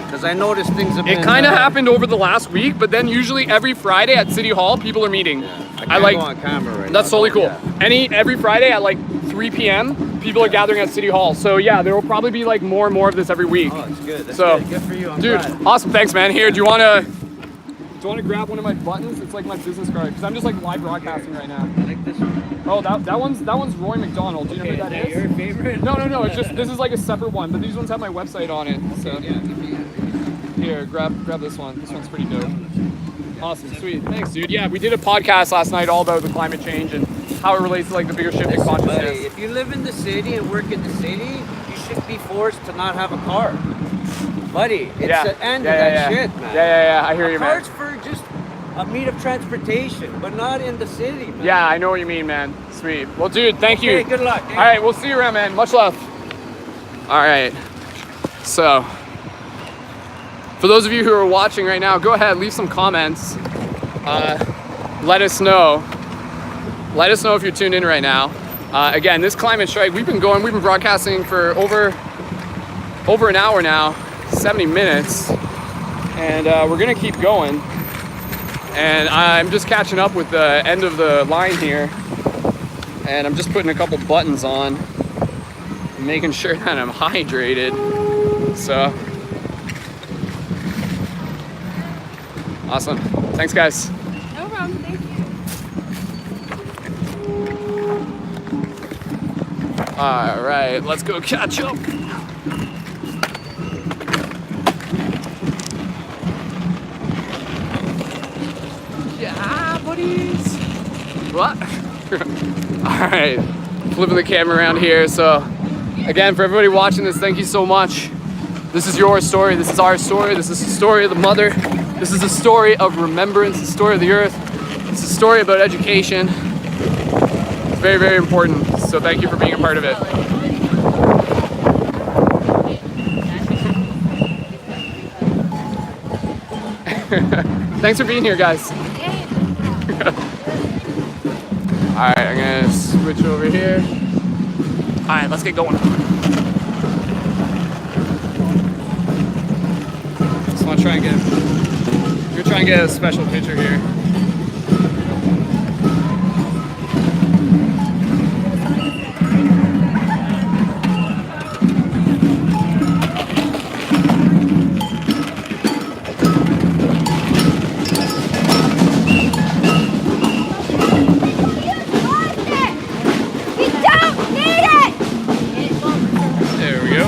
Because I noticed things have been. It kind of happened over the last week, but then usually every Friday at City Hall, people are meeting. I I like. go on camera right That's now. totally cool. Yeah. Every Friday at like 3 p.m., people are gathering at City Hall. So yeah, there will probably be like more and more of this every week. Oh, it's good. That's So, good. Good for you. I'm Dude, glad. awesome. Thanks, man. Here, do you want to grab one of my buttons? It's like my business card because I'm just like live broadcasting right now. I like this one. Oh, that one's Roy McDonald. Do you know who that is? Your favorite? No. It's just this is like a separate one, but these ones have my website on it. So here, grab this one. This one's pretty dope. Awesome, sweet. Thanks, dude. Yeah, we did a podcast last night all about the climate change and how it relates to like the bigger shift in Buddy, consciousness. if you live in the city and work in the city, you should be forced to not have a car. Buddy, it's Yeah. the end Yeah, of that yeah, yeah. shit, man. Yeah, I hear you, man. Cars for just a mean of transportation, but not in the city, man. Yeah, I know what you mean, man. Sweet. Well, dude, thank you. Okay, good luck. All right, we'll see you around, man. Much love. All right. So, for those of you who are watching right now, go ahead, leave some comments. Let us know. Let us know if you're tuned in right now. Again, this climate strike, we've been broadcasting for over an hour now, 70 minutes, and we're gonna keep going. And I'm just catching up with the end of the line here, and I'm just putting a couple buttons on, making sure that I'm hydrated. So, awesome. Thanks, guys. No problem. Thank you. All right, let's go catch up. Yeah, buddies. What? All right, flipping the camera around here. So, again, for everybody watching this, thank you so much. This is your story. This is our story. This is the story of the mother. This is the story of remembrance, the story of the earth. It's a story about education. It's very, very important. So thank you for being a part of it. Thanks for being here, guys. All right, I'm gonna switch over here. All right, let's get going. Just want to try and get a special picture here. There we go.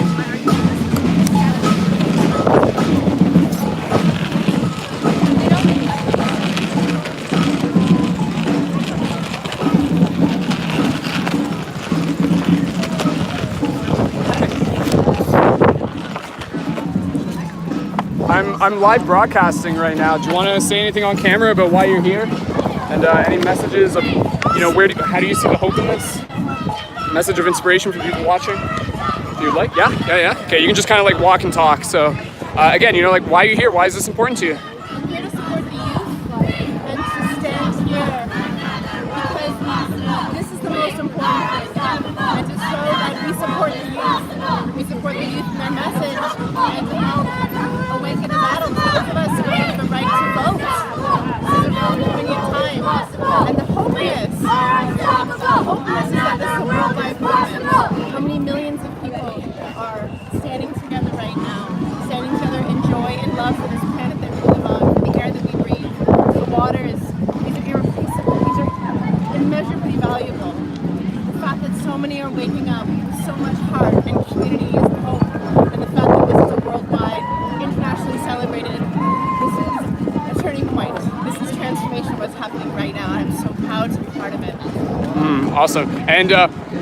I'm live broadcasting right now. Do you want to say anything on camera about why you're here? And any messages of, how do you see the hope in this? Message of inspiration for people watching? If you'd like? Yeah? Okay, you can just kind of like walk and talk. So, again, why are you here? Why is this important to you? I'm here to support the youth and to stand together because this is the most important thing. And to show that we support the youth. We support the youth and their message and to help awaken as adults. Those of us who have the right to vote. This is a really convenient time. And the hope is that this is a worldwide movement. How many millions of people are standing together right now, standing together in joy and love for this planet that we live on, for the air that we breathe, the waters. These are irreplaceable. These are immeasurably valuable. The fact that so many are waking up with so much heart and community is the hope. And the fact that this is a worldwide, internationally celebrated, this is a turning point. This is transformation, what's happening right now. And I'm so proud to be part of it. Awesome. And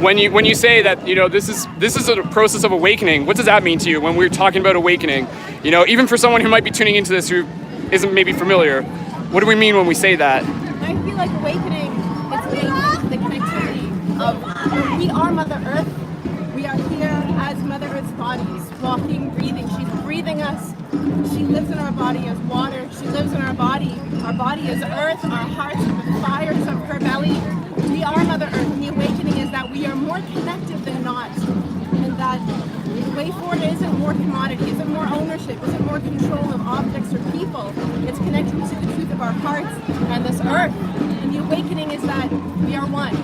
when you say that this is a process of awakening, what does that mean to you when we're talking about awakening? Even for someone who might be tuning into this who isn't maybe familiar, what do we mean when we say that? I feel like awakening is the connectivity of we are Mother Earth. We are here as Mother Earth's bodies, walking, breathing. She's breathing us. She lives in our body as water. She lives in our body. Our body is earth. Our hearts are the fires of her belly. We are Mother Earth, and the awakening is that we are more connected than not, and that the way forward isn't more commodity, isn't more ownership, isn't more control of objects or people. It's connecting to the truth of our hearts and this earth. And the awakening is that we are one,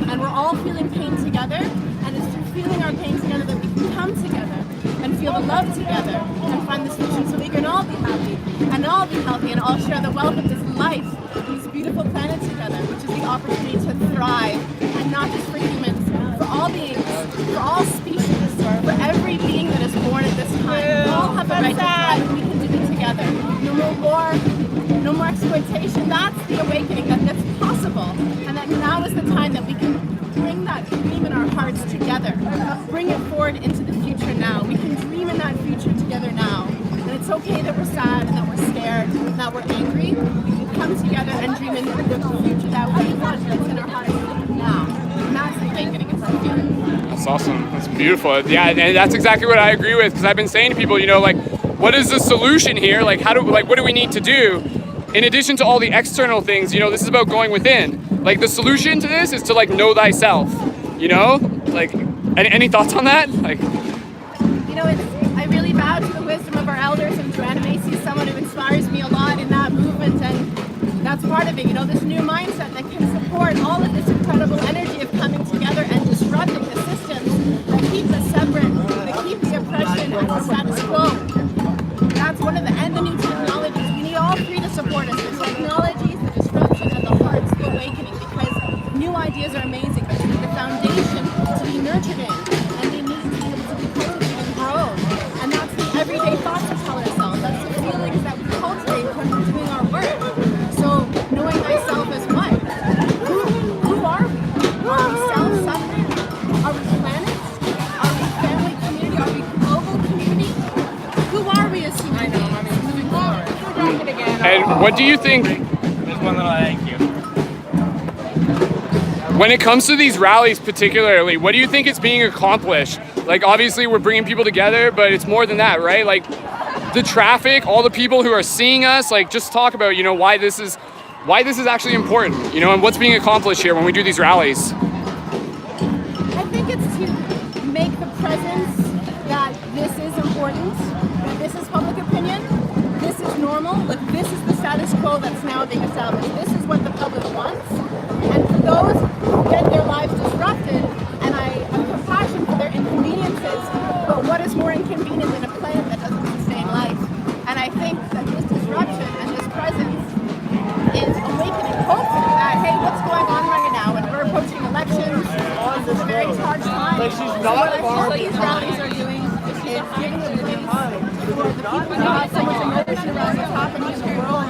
and we're all feeling pain together, and it's through feeling our pain together that we can come together and feel the love together and find the solution so we can all be happy and all be healthy and all share the wealth of this life, this beautiful planet together, which is the opportunity to thrive, and not just for humans, for all beings, for all species, for every being that is born at this time. We all have the right to thrive, and we can do it together. No more war, no more exploitation. That's the awakening that's possible. possible, and that now is the time that we can bring that dream in our hearts together, bring it forward into the future now. We can dream in that future together now. And it's okay that we're sad and that we're scared and that we're angry. We can come together and dream in the future that we want that's in our hearts now. And that's the awakening, it's our feeling. That's awesome. That's beautiful. Yeah, and that's exactly what I agree with, because I've been saying to people, you know, like, what is the solution here? Like, what do we need to do? In addition to all the external things, you know, this is about going within. Like, the solution to this is to, like, know thyself, you know? Like, any thoughts on that? Like, you know, I really bow to the wisdom of our elders, and Joanna Macy is someone who inspires me a lot in that movement, and that's part of it, you know, this new mindset that can support all of this incredible energy of coming together and disrupting the systems that keep us separate, that keep the oppression and the status quo. That's one of and the new technologies. We need all three to support us, the technologies, the disruption, and the hearts, the awakening, because new ideas are amazing, but they need the foundation to be nurtured in, and they need to be able to be cultivated and grown. And that's the everyday thoughts we tell ourselves. That's the feelings that we cultivate when we're doing our work. So knowing thyself is what? Who are we? Are we self-suffering? Are we planet? Are we family community? Are we global community? Who are we as human beings? and what do you think? There's one little thank you. When it comes to these rallies particularly, what do you think is being accomplished? Like, obviously we're bringing people together, but it's more than that, right? Like, the traffic, all the people who are seeing us, like, just talk about, you know, why this is actually important, you know, and what's being accomplished here when we do these rallies. I think it's to make the presence that this is important, that this is public opinion, this is normal, that this is the status quo that's now being established. This is what the public wants. And for those who get their lives disrupted, and I have compassion for their inconveniences, but what is more inconvenient than a planet that doesn't sustain life? And I think that this disruption and this presence is awakening hope that, hey, what's going on right now? And we're approaching elections. This is a very charged time. So what I feel like these rallies are doing is giving a place for the people who have so much emotion around what's happening in the world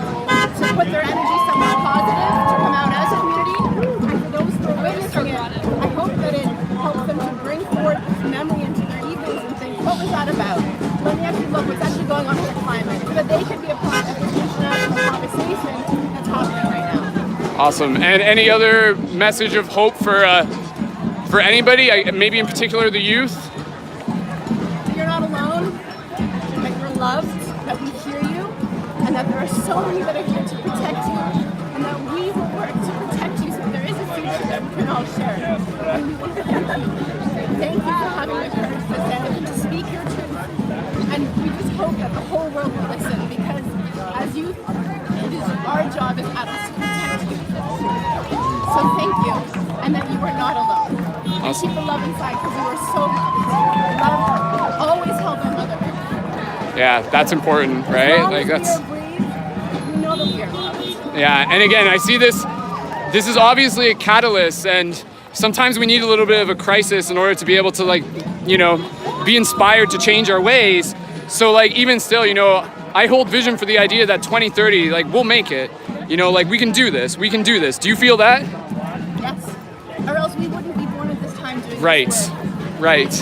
to put their energy somewhere positive, to come out as a community. And for those who are witnessing it, I hope that it helps them to bring forward this memory into their evenings and think, what was that about? Let me actually look what's actually going on with the climate, so that they can be a part of this international conversation that's happening right now. Awesome. And any other message of hope for anybody, maybe in particular the youth? You're not alone, that you're loved, that we hear you, and that there are so many that are here to protect you, and that we will work to protect you so that there is a future that we can all share. And we want to thank you. Thank you for having the courage to stand up and to speak your truth. And we just hope that the whole world will listen, because as youth, it is our job as adults to protect you. So thank you, and that you are not alone. And keep the love inside, because you are so loved. Love always held by Mother Earth. Yeah, that's important, right? Like, that's. We know that we are loved. Yeah, and again, I see this is obviously a catalyst, and sometimes we need a little bit of a crisis in order to be able to, like, you know, be inspired to change our ways. So, like, even still, you know, I hold vision for the idea that 2030, like, we'll make it. You know, like, we can do this. We can do this. Do you feel that? Yes. Or else we wouldn't be born at this time doing Right. this work. Right.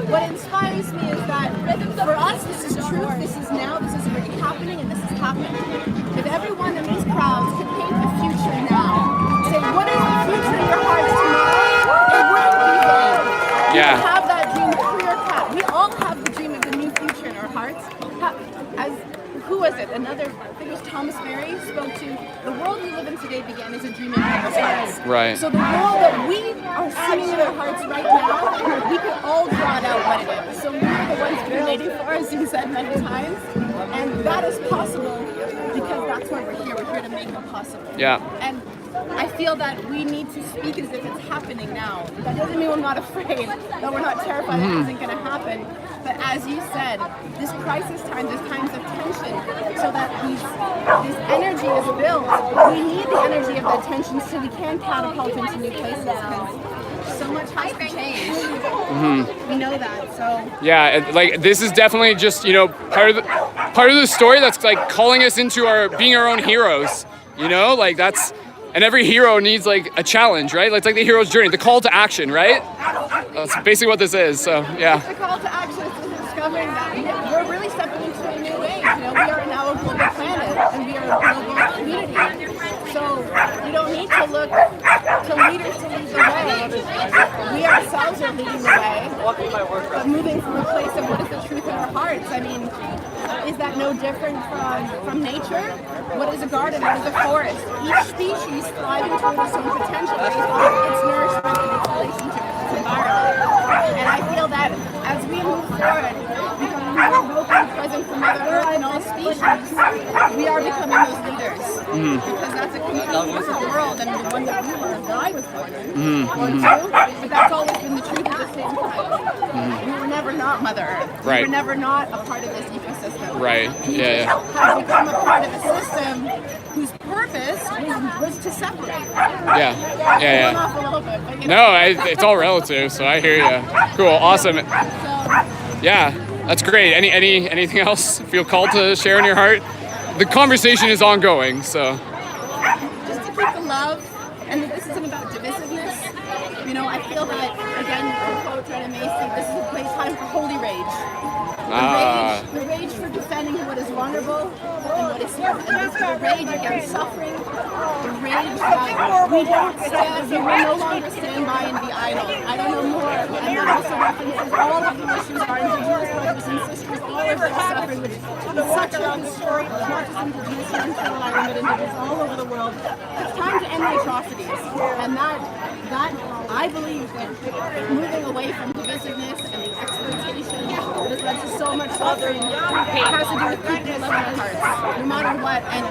What inspires me is that for us, this is truth, this is now, this is already happening, and this is happening. If everyone in these crowds could paint the future now, say, what is the future in your hearts tomorrow? It wouldn't be vague. Yeah. We have that dream clear cut. We all have the dream of the new future in our hearts. Who was it? I think it was Thomas Berry spoke to, the world we live in today began as a dream in people's hearts. Right. So the world that we are seeing in our hearts right now, we can all draw it out what it is. So we're the ones creating for, as you said many times. And that is possible because that's why we're here. We're here to make it possible. Yeah. And I feel that we need to speak as if it's happening now. That doesn't mean we're not afraid, that we're not terrified that it isn't going to happen. But as you said, this crisis time, this times of tension, so that this energy is built. We need the energy of that tension so we can catapult into new places. So much has to change. We know that. So Yeah, like, this is definitely just, you know, part of the story that's, like, calling us into being our own heroes. You know, like, that's And every hero needs like a challenge, right? It's like the hero's journey, the call to action, right? That's basically what this is. So yeah. The call to action is discovering that we're really stepping into a new age. You know, we are now a global planet and we are a global community. So we don't need to look to leaders to lead the way. We ourselves are leading the way. But moving from a place of what is the truth in our hearts. I mean, is that no different from nature? What is a garden? What is a forest? Each species thriving towards its own potential based on its nourishment and its relationship with its environment. And I feel that as we move forward, becoming more vocally present for Mother Earth and all species, we are becoming those leaders. Because that's a completely different world than the one that I was born in. But that's always been the truth at the same time. We were never not Mother Earth. Right. We were never not a part of this ecosystem. Right. We Yeah. have become a part of a system whose purpose was to separate. Yeah. Going Yeah. off a little bit, but, you No, know. it's all relative, so I hear you. Cool, awesome. Yeah, that's great. Anything else? Feel called to share in your heart? The conversation is ongoing, so. Just to keep the love, and that this isn't about divisiveness. You know, I feel that, again, the poet Joanna Macy, this is a time for holy rage. The rage for defending what is vulnerable and what is here. And this is the rage against suffering. The rage that we don't stand, we will no longer stand by and be idle. I don't know more. And that also references all of the issues of our Indigenous brothers and sisters, all of their suffering, which is such a historic, not just Indigenous here in Carolina, but Indigenous all over the world. It's time to end the atrocities. And that I believe that moving away from divisiveness and the exploitation that has led to so much suffering has to do with people who love their hearts, no matter what, and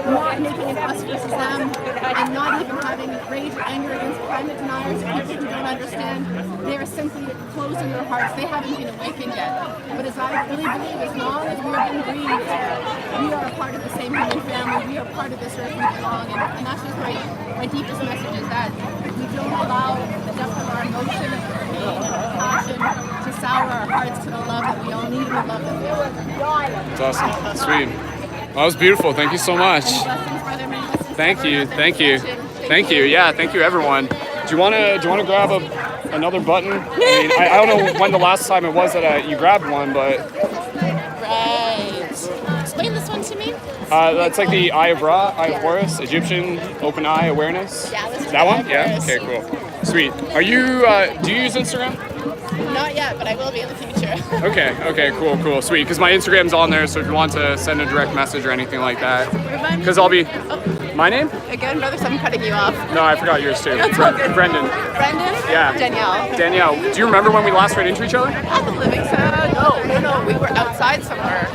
not making it us versus them, and not even having rage or anger against climate deniers, people who don't understand. They are simply closed in their hearts. They haven't been awakened yet. But as I really believe, as long as we are being breathed, we are a part of the same human family. We are part of this earth we belong, and that's just my deepest message is that we don't allow the depth of our emotion, pain, and passion to sour our hearts to the love that we all need and the love that we all need. That's awesome. Sweet. That was beautiful. Thank you so much. Blessings, brother. Many blessings. Thank you. Thank you. Thank you. Yeah. Thank you, everyone. Do you want to grab another button? I mean, I don't know when the last time it was that you grabbed one, but Right. Explain this one to me. that's like the Eye of Ra, Eye of Horus, Egyptian Open Eye Awareness. Yeah, this is That one? Eye of Yeah. Horus. Okay. Cool. Sweet. Are you? Do you use Instagram? Not yet, but I will be in the future. Okay. Okay. Cool. Cool. Sweet. Because my Instagram's on there, so if you want to send a direct message or anything like that, because I'll be. My name? Again, brother, so I'm cutting you off. No, I forgot yours too. That's all good. Brendan. Brendan? Yeah. Danielle. Danielle. Do you remember when we last ran into each other? At the Living Center? No. We were outside somewhere.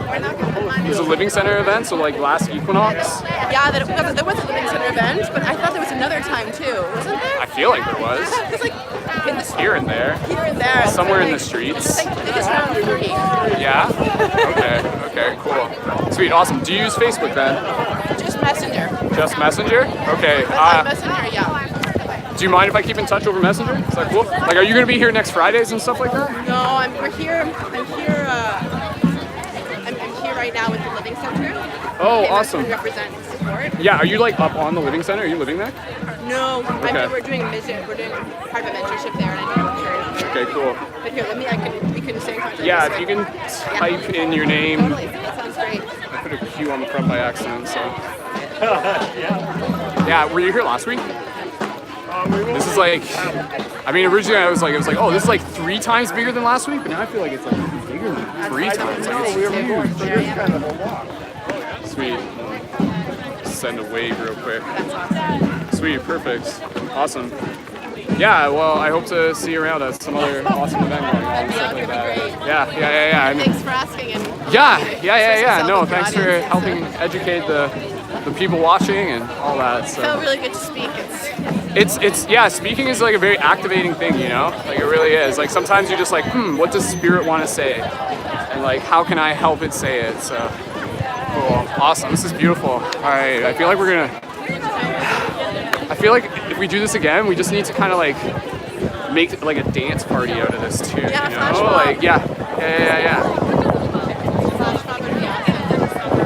We're not going to It was a Living Center event, so like last equinox. Yeah, there was a Living Center event, but I thought there was another time too, wasn't there? I feel like there was. It's like in the Here and there. Here and there. Somewhere in the It's streets. like, I think it's around 3. Yeah? Okay, cool. Sweet, awesome. Do you use Facebook then? Just Messenger. Just Messenger? Okay. Messenger, yeah. Do you mind if I keep in touch over Messenger? Is that cool? Like, are you going to be here next Fridays and stuff like that? No, I'm here right now with the Living Center. Oh, Came out awesome. to represent and support. Yeah, are you like up on the Living Center? Are you living there? No, Okay. we're doing part of a mentorship there, and I do Okay, cool. But here, we can stay in contact. Yeah, this if way. you can type in your name. Totally, that sounds great. I put a Q on the front by accident, so. Yeah, were you here last week? This is like, I mean, originally it was like, oh, this is like 3 times bigger than last week, but now I feel like it's like bigger than 3 times. Like it's huge. Sweet. Send a wave real quick. Sweet, perfect. Awesome. Yeah, well, I hope to see you around at some other awesome event going on and stuff like that. Yeah. I mean, Thanks for asking. And yeah. No, thanks for helping educate the people watching and all that. It So. felt really good to speak. It's yeah, speaking is like a very activating thing, you know? Like it really is. Like sometimes you're just like, what does spirit want to say? And like, how can I help it say it? So cool. Awesome. This is beautiful. All right. I feel like if we do this again, we just need to kind of like make like a dance party out of this too, you know? Like, yeah.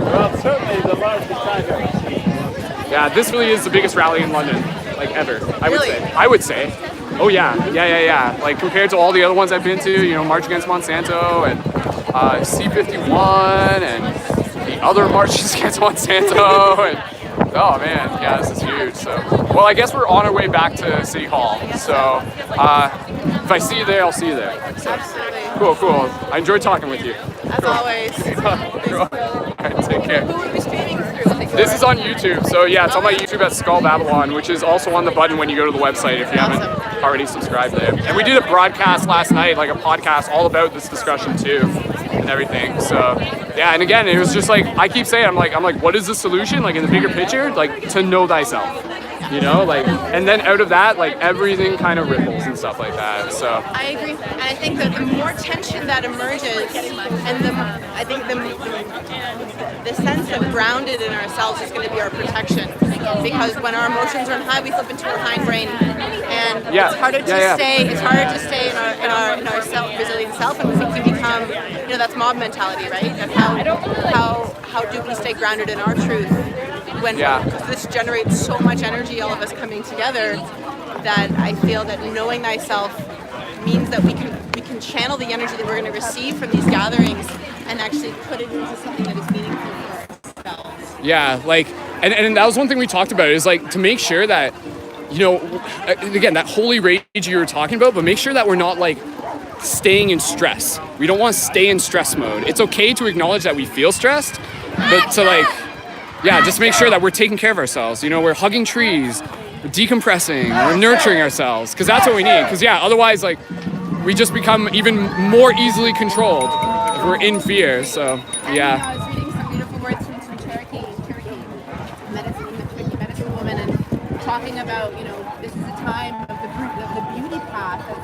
Well, certainly the large designer. Yeah, this really is the biggest rally in London, like ever. I would Really? say. I would say. Oh yeah. Like compared to all the other ones I've been to, you know, March Against Monsanto and C51 and the other marches against Monsanto and oh man, yeah, this is huge. So, well, I guess we're on our way back to City Hall. So, if I see you there, I'll see you there. So, Absolutely. cool. I enjoyed talking with you. As always. Cool. Alright, take care. Who would we streaming through? This is on YouTube, so yeah, it's on my YouTube at Skull Babylon, which is also on the button when you go to the website if you haven't already subscribed there. And we did a broadcast last night, like a podcast all about this discussion too, and everything. So yeah, and again, it was just like I keep saying, I'm like, what is the solution? Like in the bigger picture, like to know thyself. You know, like, and then out of that, like everything kind of ripples and stuff like that. So I agree, and I think that the more tension that emerges, and I think the sense of grounded in ourselves is going to be our protection. Because when our emotions are on high, we flip into our hindbrain, and it's harder to stay. It's harder to stay in our resilient self, and we become, you know, that's mob mentality, right? Of how do we stay grounded in our truth? When this generates so much energy, all of us coming together, that I feel that knowing thyself means that we can channel the energy that we're going to receive from these gatherings and actually put it into something that is meaningful for ourselves. yeah, like, and that was one thing we talked about is like to make sure that, you know, again, that holy rage you were talking about, but make sure that we're not like staying in stress. We don't want to stay in stress mode. It's okay to acknowledge that we feel stressed, but to like, yeah, just make sure that we're taking care of ourselves. You know, we're hugging trees, we're decompressing, we're nurturing ourselves, because that's what we need. Because yeah, otherwise, like, we just become even more easily controlled if we're in fear. So yeah. I was reading some beautiful words from some Cherokee medicine woman, and talking about, you know, this is a time of the beauty path of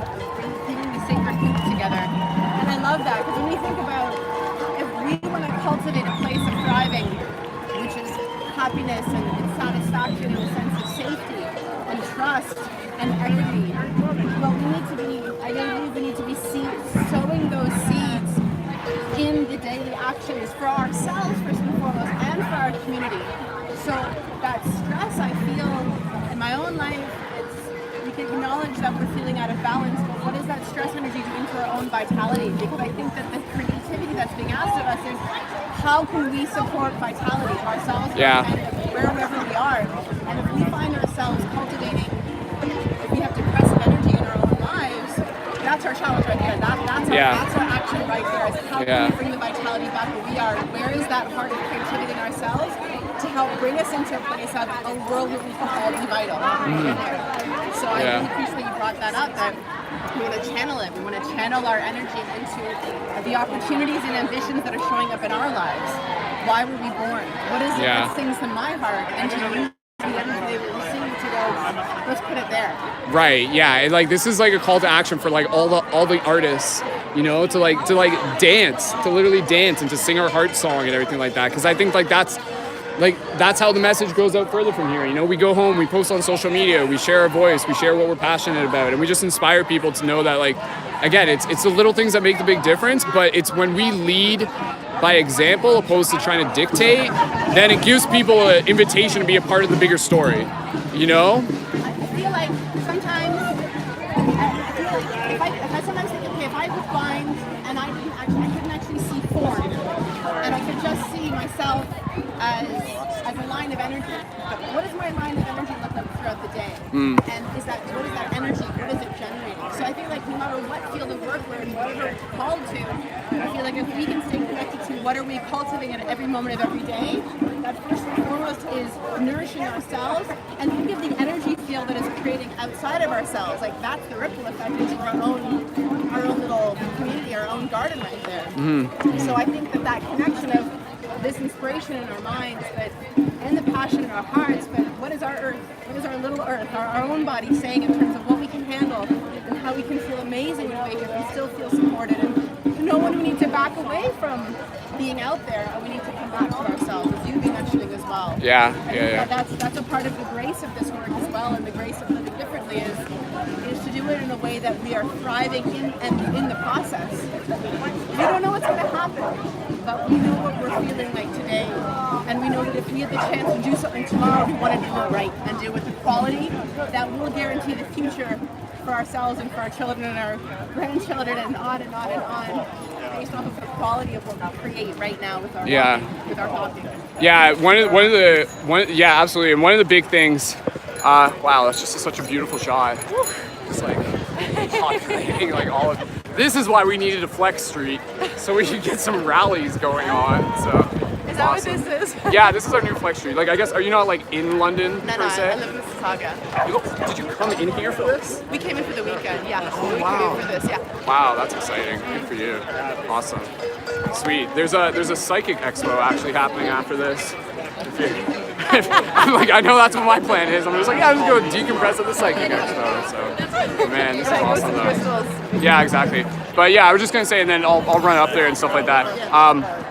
bringing the sacred things together. And I love that, because when we think about if we want to cultivate a place of thriving, which is happiness and satisfaction and a sense of safety and trust and equity. Well, we need to be sowing those seeds in the daily actions for ourselves, first and foremost, and for our community. So that stress I feel in my own life, we can acknowledge that we're feeling out of balance, but what is that stress energy doing to our own vitality? Because I think that the creativity that's being asked of us is, how can we support vitality ourselves wherever we are? And if we find ourselves cultivating, if we have depressive energy in our own lives, that's our challenge right there. That's our action right there. Is how can we bring the vitality back where we are? Where is that heart of creativity in ourselves to help bring us into a place of a world that we can all be vital? So I really appreciate you brought that up. That we want to channel it. We want to channel our energy into the opportunities and ambitions that are showing up in our lives. Why were we born? What is it that sings in my heart? And to use the energy that we're seeing to go, let's put it there. Right. Yeah. And like this is like a call to action for like all the artists, you know, to dance, to literally dance and to sing our heart song and everything like that. Because I think that's how the message goes out further from here. You know, we go home, we post on social media, we share our voice, we share what we're passionate about, and we just inspire people to know that, like, again, it's the little things that make the big difference, but it's when we lead by example opposed to trying to dictate, then it gives people an invitation to be a part of the bigger story, you know? I feel like sometimes, if I sometimes think, okay, if I was blind and I couldn't actually see form, and I could just see myself as a line of energy. But what does my line of energy look like throughout the day? And what is that energy? What is it generating? So I feel like no matter what field of work we're in, whatever we're called to, I feel like if we can stay connected to what are we cultivating at every moment of every day, that first and foremost is nourishing ourselves, and think of the energy field that is creating outside of ourselves. Like that's the ripple effect into our own little community, our own garden right there. So I think that connection of this inspiration in our minds, and the passion in our hearts, but what is our earth, what is our little earth, our own body saying in terms of what we can handle and how we can feel amazing in ways that we still feel supported, and to know when we need to back away from being out there and we need to come back to ourselves, as you've been mentioning as well. That's a part of the grace of this work as well, and the grace of living differently is to do it in a way that we are thriving in the process. We don't know what's going to happen, but we know what we're we're feeling like today. And we know that if we had the chance to do something tomorrow, we want to do it right and do it with the quality that will guarantee the future for ourselves and for our children and our grandchildren and on and on and on, based off of the quality of what we create right now with our talking. Yeah, yeah, absolutely. And one of the big things, wow, that's just such a beautiful shot. Just like populating like all of. This is why we needed a flex street, so we could get some rallies going on. So. Is that what this is? Yeah, this is our new flex street. Like, I guess, are you not like in London per se? I live in Mississauga. Did you come in here for this? We came in for the weekend, yeah. Oh, we wow. came in for this, yeah. Wow, that's exciting. Good for you. Awesome. Sweet. There's a psychic expo actually happening after this. I'm like, I know that's what my plan is. I'm just like, yeah, I'm just going to decompress at the psychic expo. So, man, this is awesome though. Yeah, exactly. But yeah, I was just gonna say, and then I'll run up there and stuff like that.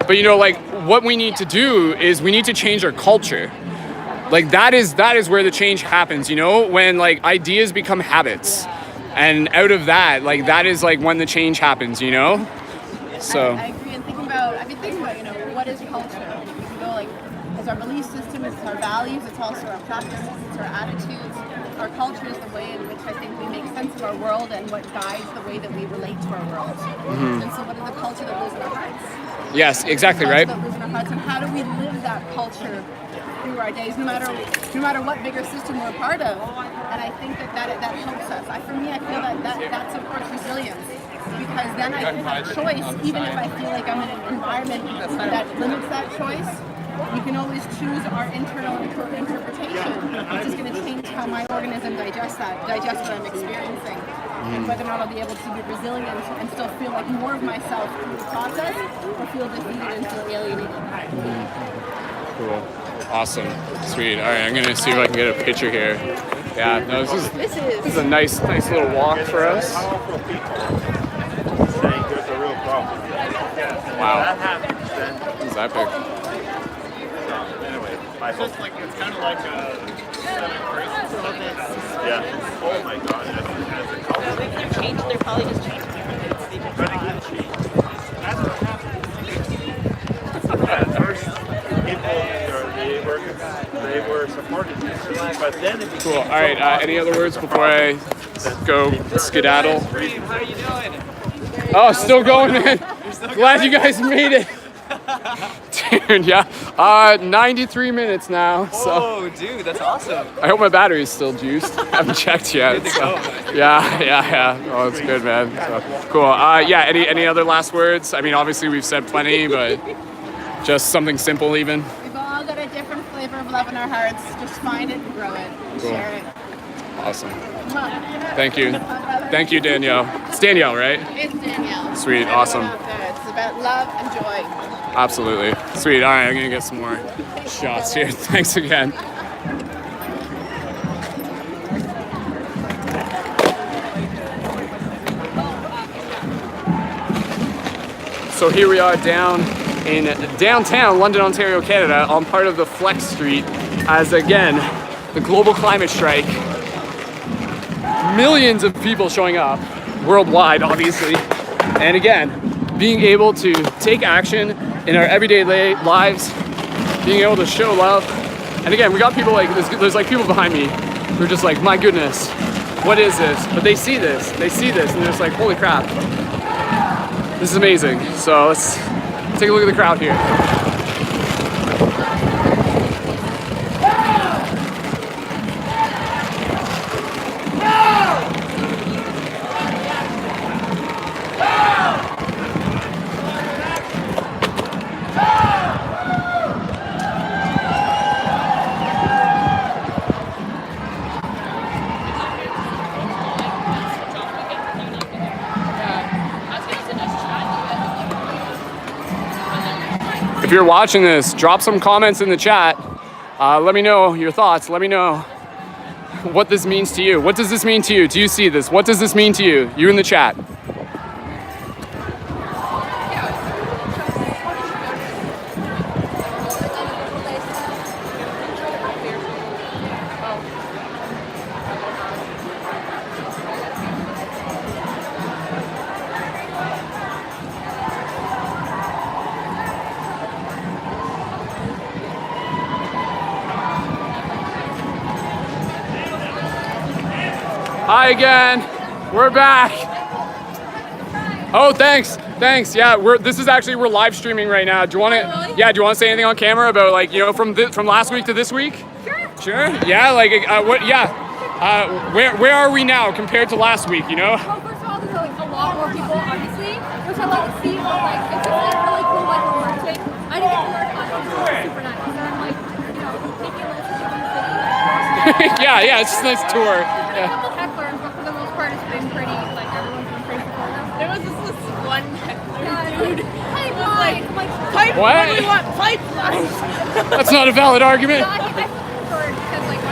But you know, like what we need to do is we need to change our culture. Like that is where the change happens. You know, when like ideas become habits, and out of that, like that is like when the change happens. You know. So. I agree. And I've been thinking about, you know, what is culture? You know, like it's our belief system, it's our values, it's also our practices, it's our attitudes. Our culture is the way in which I think we make sense of our world and what guides the way that we relate to our world. Mm-hmm. And so what is the culture that lives in our hearts? Yes, exactly right. That lives in our hearts, and how do we live that culture through our days, no matter what bigger system we're a part of? And I think that helps us. For me, I feel that supports resilience, because then I can have a choice, even if I feel like I'm in an environment that limits that choice. We can always choose our internal interpretation, which is going to change how my organism digests what I'm experiencing, and whether or not I'll be able to be resilient and still feel like more of myself through the process, or feel defeated and feel alienated. Cool. Awesome. Sweet. All right, I'm going to see if I can get a picture here. Yeah, no, this is a nice little walk for us. Wow. This is epic. So it's kind of like a yeah. Oh my god. They could have changed. They're probably just changing it. At first, people they were supported, but then it became Cool. All right. Any other words before I go skedaddle? How are you doing? Oh, still going, man. Glad you guys made it. Dude, yeah. 93 minutes now. So. Oh, dude, that's awesome. I hope my battery's still juiced. I haven't checked yet. So. Yeah. Oh, it's good, man. So, cool. Yeah. Any other last words? I mean, obviously we've said plenty, but just something simple, even. We've all got a different flavor of love in our hearts. Just find it and grow it and Cool. share it. Awesome. Thank you. Thank you, Danielle. It's Danielle, right? It's Danielle. Sweet. Awesome. It's about love and joy. Absolutely. Sweet. All right, I'm going to get some more shots here. Thanks again. So here we are down in downtown London, Ontario, Canada, on part of the Flex Street, as again, the global climate strike. Millions of people showing up, worldwide, obviously. And again, being able to take action in our everyday lives, being able to show love. And again, we got people like, there's like people behind me who are just like, my goodness, what is this? But they see this, and they're just like, holy crap, this is amazing. So let's take a look at the crowd here. If you're watching this, drop some comments in the chat. Let me know your thoughts. Let me know what this means to you. What does this mean to you? Do you see this? What does this mean to you? You in the chat. Hi again. We're back. Oh, thanks. Thanks. Yeah, we're live streaming right now. Do you want to? Yeah. Do you want to say anything on camera about like from last week to this week? Sure. Yeah. Like what? Yeah. Where are we now compared to last week? You know. Well, first of all, there's like a lot more people, obviously, which I like to see. But like, it's just like really cool, like we're marching. I didn't get to learn how to do super nice. And I'm like, taking a little trip in the city. yeah. It's just a nice tour. A couple hecklers, but for the most part, it's been pretty. Like everyone's been pretty supportive. There was this one heckler dude. Pipeline. Like, Pipe. What? What do we want? Pipeline. That's not a valid argument. I think I preferred because like.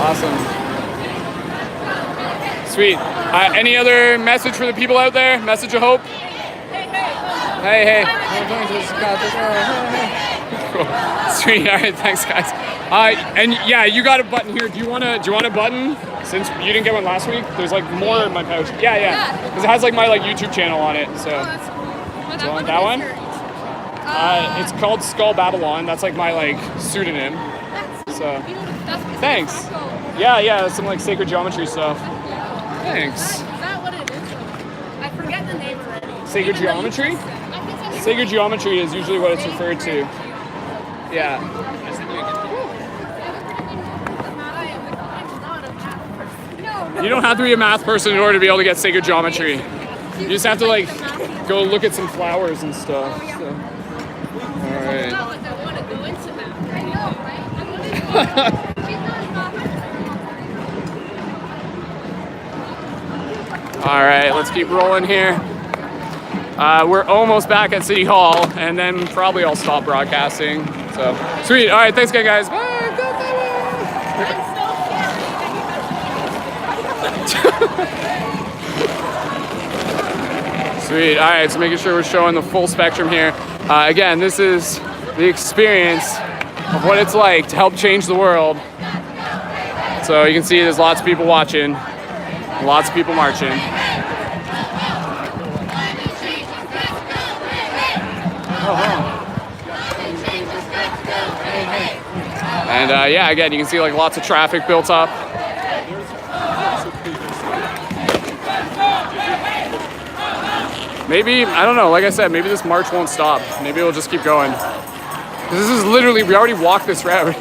Awesome. Sweet. Any other message for the people out there? Message of hope? Hey. Cool. Sweet. All right. Thanks, guys. And yeah, you got a button here. Do you want a button? Since you didn't get one last week, there's like more in my pouch. Yeah. Because it has like my YouTube channel on it. So. Do you want that one? It's called Skull Babylon. That's like my pseudonym. So. Thanks. Yeah. Some like sacred geometry stuff. Thanks. Is that what it is? I forget the name already. Sacred geometry? Sacred geometry is usually what it's referred to. Yeah. You don't have to be a math person in order to be able to get sacred geometry. You just have to go look at some flowers and stuff. So. All right. All right, let's keep rolling here. We're almost back at City Hall, and then probably I'll stop broadcasting. So, sweet. All right, thanks again, guys. Bye. Sweet. All right, so making sure we're showing the full spectrum here. Again, this is the experience of what it's like to help change the world. So you can see there's lots of people watching, lots of people marching. And yeah, again, you can see lots of traffic built up. Maybe, I don't know, like I said, maybe this march won't stop. Maybe it'll just keep going. 'Cause this is literally, we already walked this route.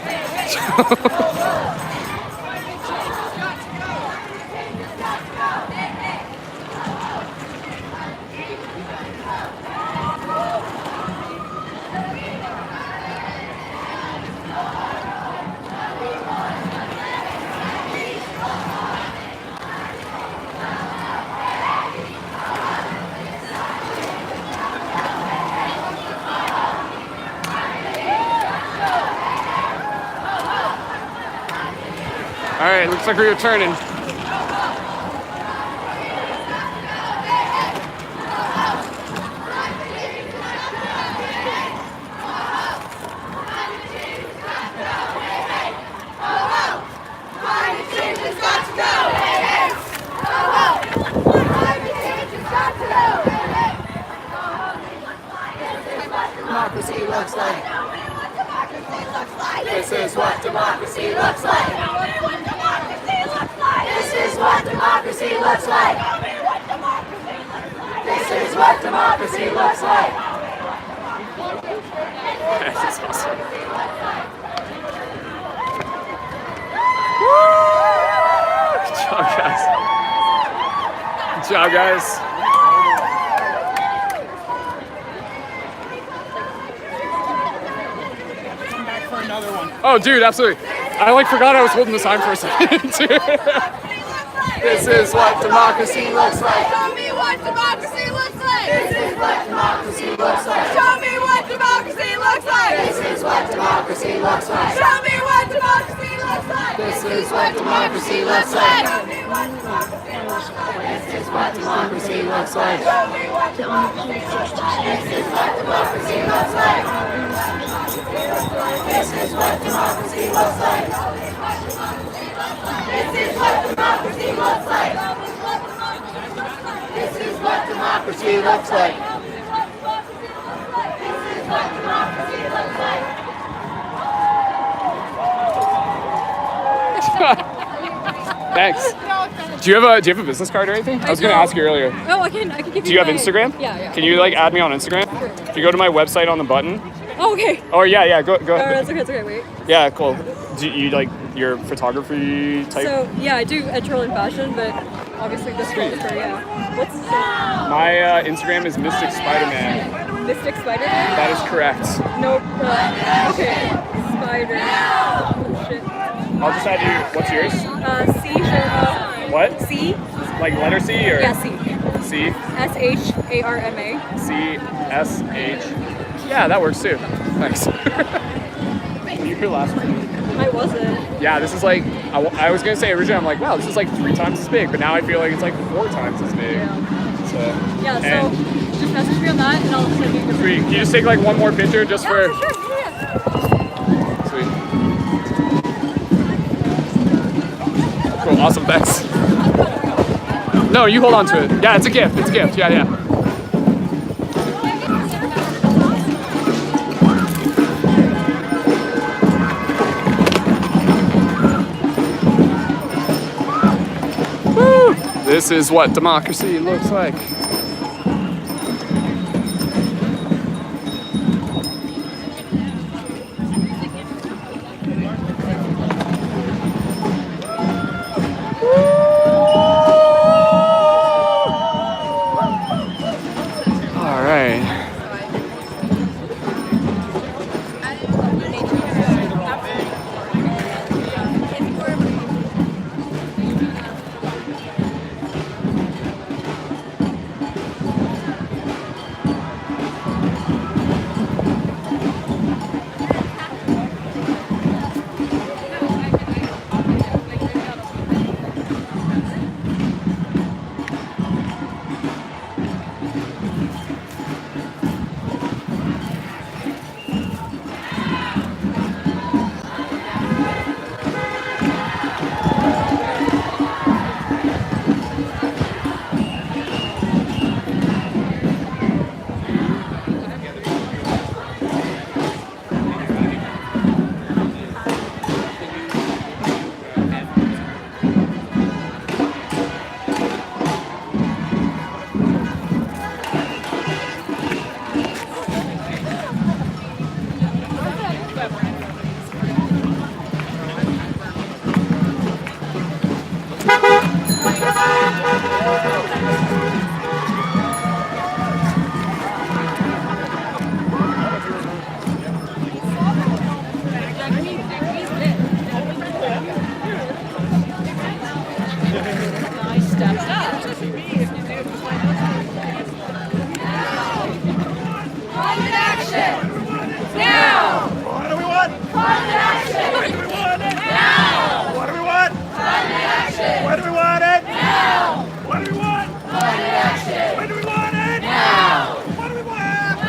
All right, looks like we're returning. Democracy looks like. This is what democracy looks like. This is what democracy looks like. This is what democracy looks like. This is awesome. Good job, guys. Good job, guys. Come back for another one. Oh, dude, absolutely. I forgot I was holding the sign for a second, too. This is what democracy looks like. Show me what democracy looks like. This is what democracy looks like. Show me what democracy looks like. This is what democracy looks like. Show me what democracy looks like. This is what democracy looks like. This is what democracy looks like. Show me what democracy looks like. This is what democracy looks like. This is what democracy looks like. This is what democracy looks like. This is what democracy looks like. This is what democracy looks like. Thanks. Do you have a business card or anything? I was gonna ask you earlier. Oh, I can give you. Do you have my- Instagram? Yeah. Can you like add me on Instagram? If you go to my website on the button. Oh, okay. Oh yeah, go. Oh, that's okay. Wait. Yeah, cool. Do you like your photography type? So yeah, I do editorial and fashion, but obviously this one is for What's My Instagram is Mystic Spider-Man. Mystic Spider-Man? That is correct. Nope. Okay. Spider. Oh, shit. I'll just add you. What's yours? C Sharma. What? C. Like letter C or? Yeah, C. C. SHARMA. CSH. Yeah, that works too. Thanks. Were you here last week? I wasn't. Yeah, this is like, I was gonna say originally, I'm like, wow, this is like 3 times as big, but now I feel like it's like 4 times as big. So. Yeah, so and just message me on that and I'll send you the sweet. Can you just take like one more picture just for? Sure. Sweet. Cool, awesome, thanks. No, you hold on to it. Yeah, it's a gift, yeah. Woo! This is what democracy looks like.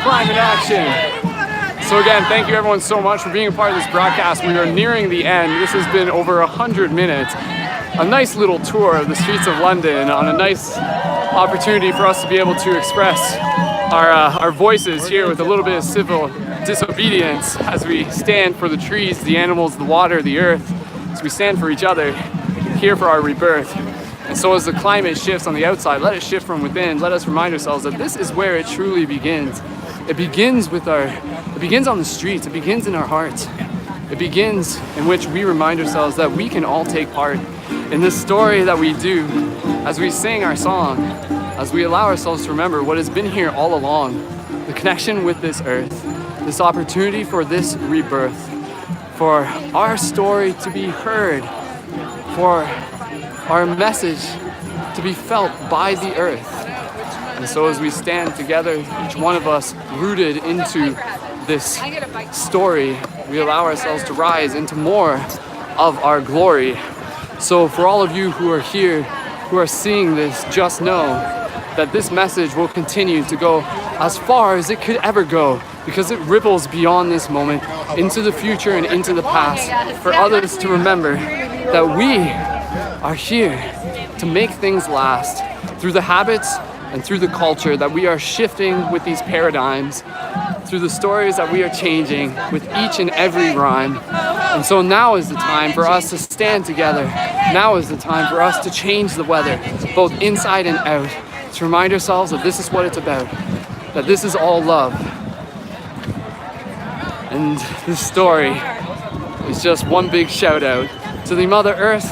Climate action. So again, thank you everyone so much for being a part of this broadcast. We are nearing the end. This has been over 100 minutes. A nice little tour of the streets of London on a nice opportunity for us to be able to express our voices here with a little bit of civil disobedience as we stand for the trees, the animals, the water, the earth, as we stand for each other here for our rebirth. And so as the climate shifts on the outside, let it shift from within. Let us remind ourselves that this is where it truly begins. It begins it begins on the streets, it begins in our hearts. It begins in which we remind ourselves that we can all take part in this story that we do as we sing our song, as we allow ourselves to remember what has been here all along, the connection with this earth, this opportunity for this rebirth, for our story to be heard, for our message to be felt by the earth. And so as we stand together, each one of us rooted into this story, we allow ourselves to rise into more of our glory. So for all of you who are here, who are seeing this, just know that this message will continue to go as far as it could ever go, because it ripples beyond this moment into the future and into the past, for others to remember that we are here to make things last through the habits and through the culture that we are shifting with these paradigms, through the stories that we are changing with each and every rhyme. And so now is the time for us to stand together Now is the time for us to change the weather, both inside and out, to remind ourselves that this is what it's about, that this is all love. And this story is just one big shout out to the Mother Earth,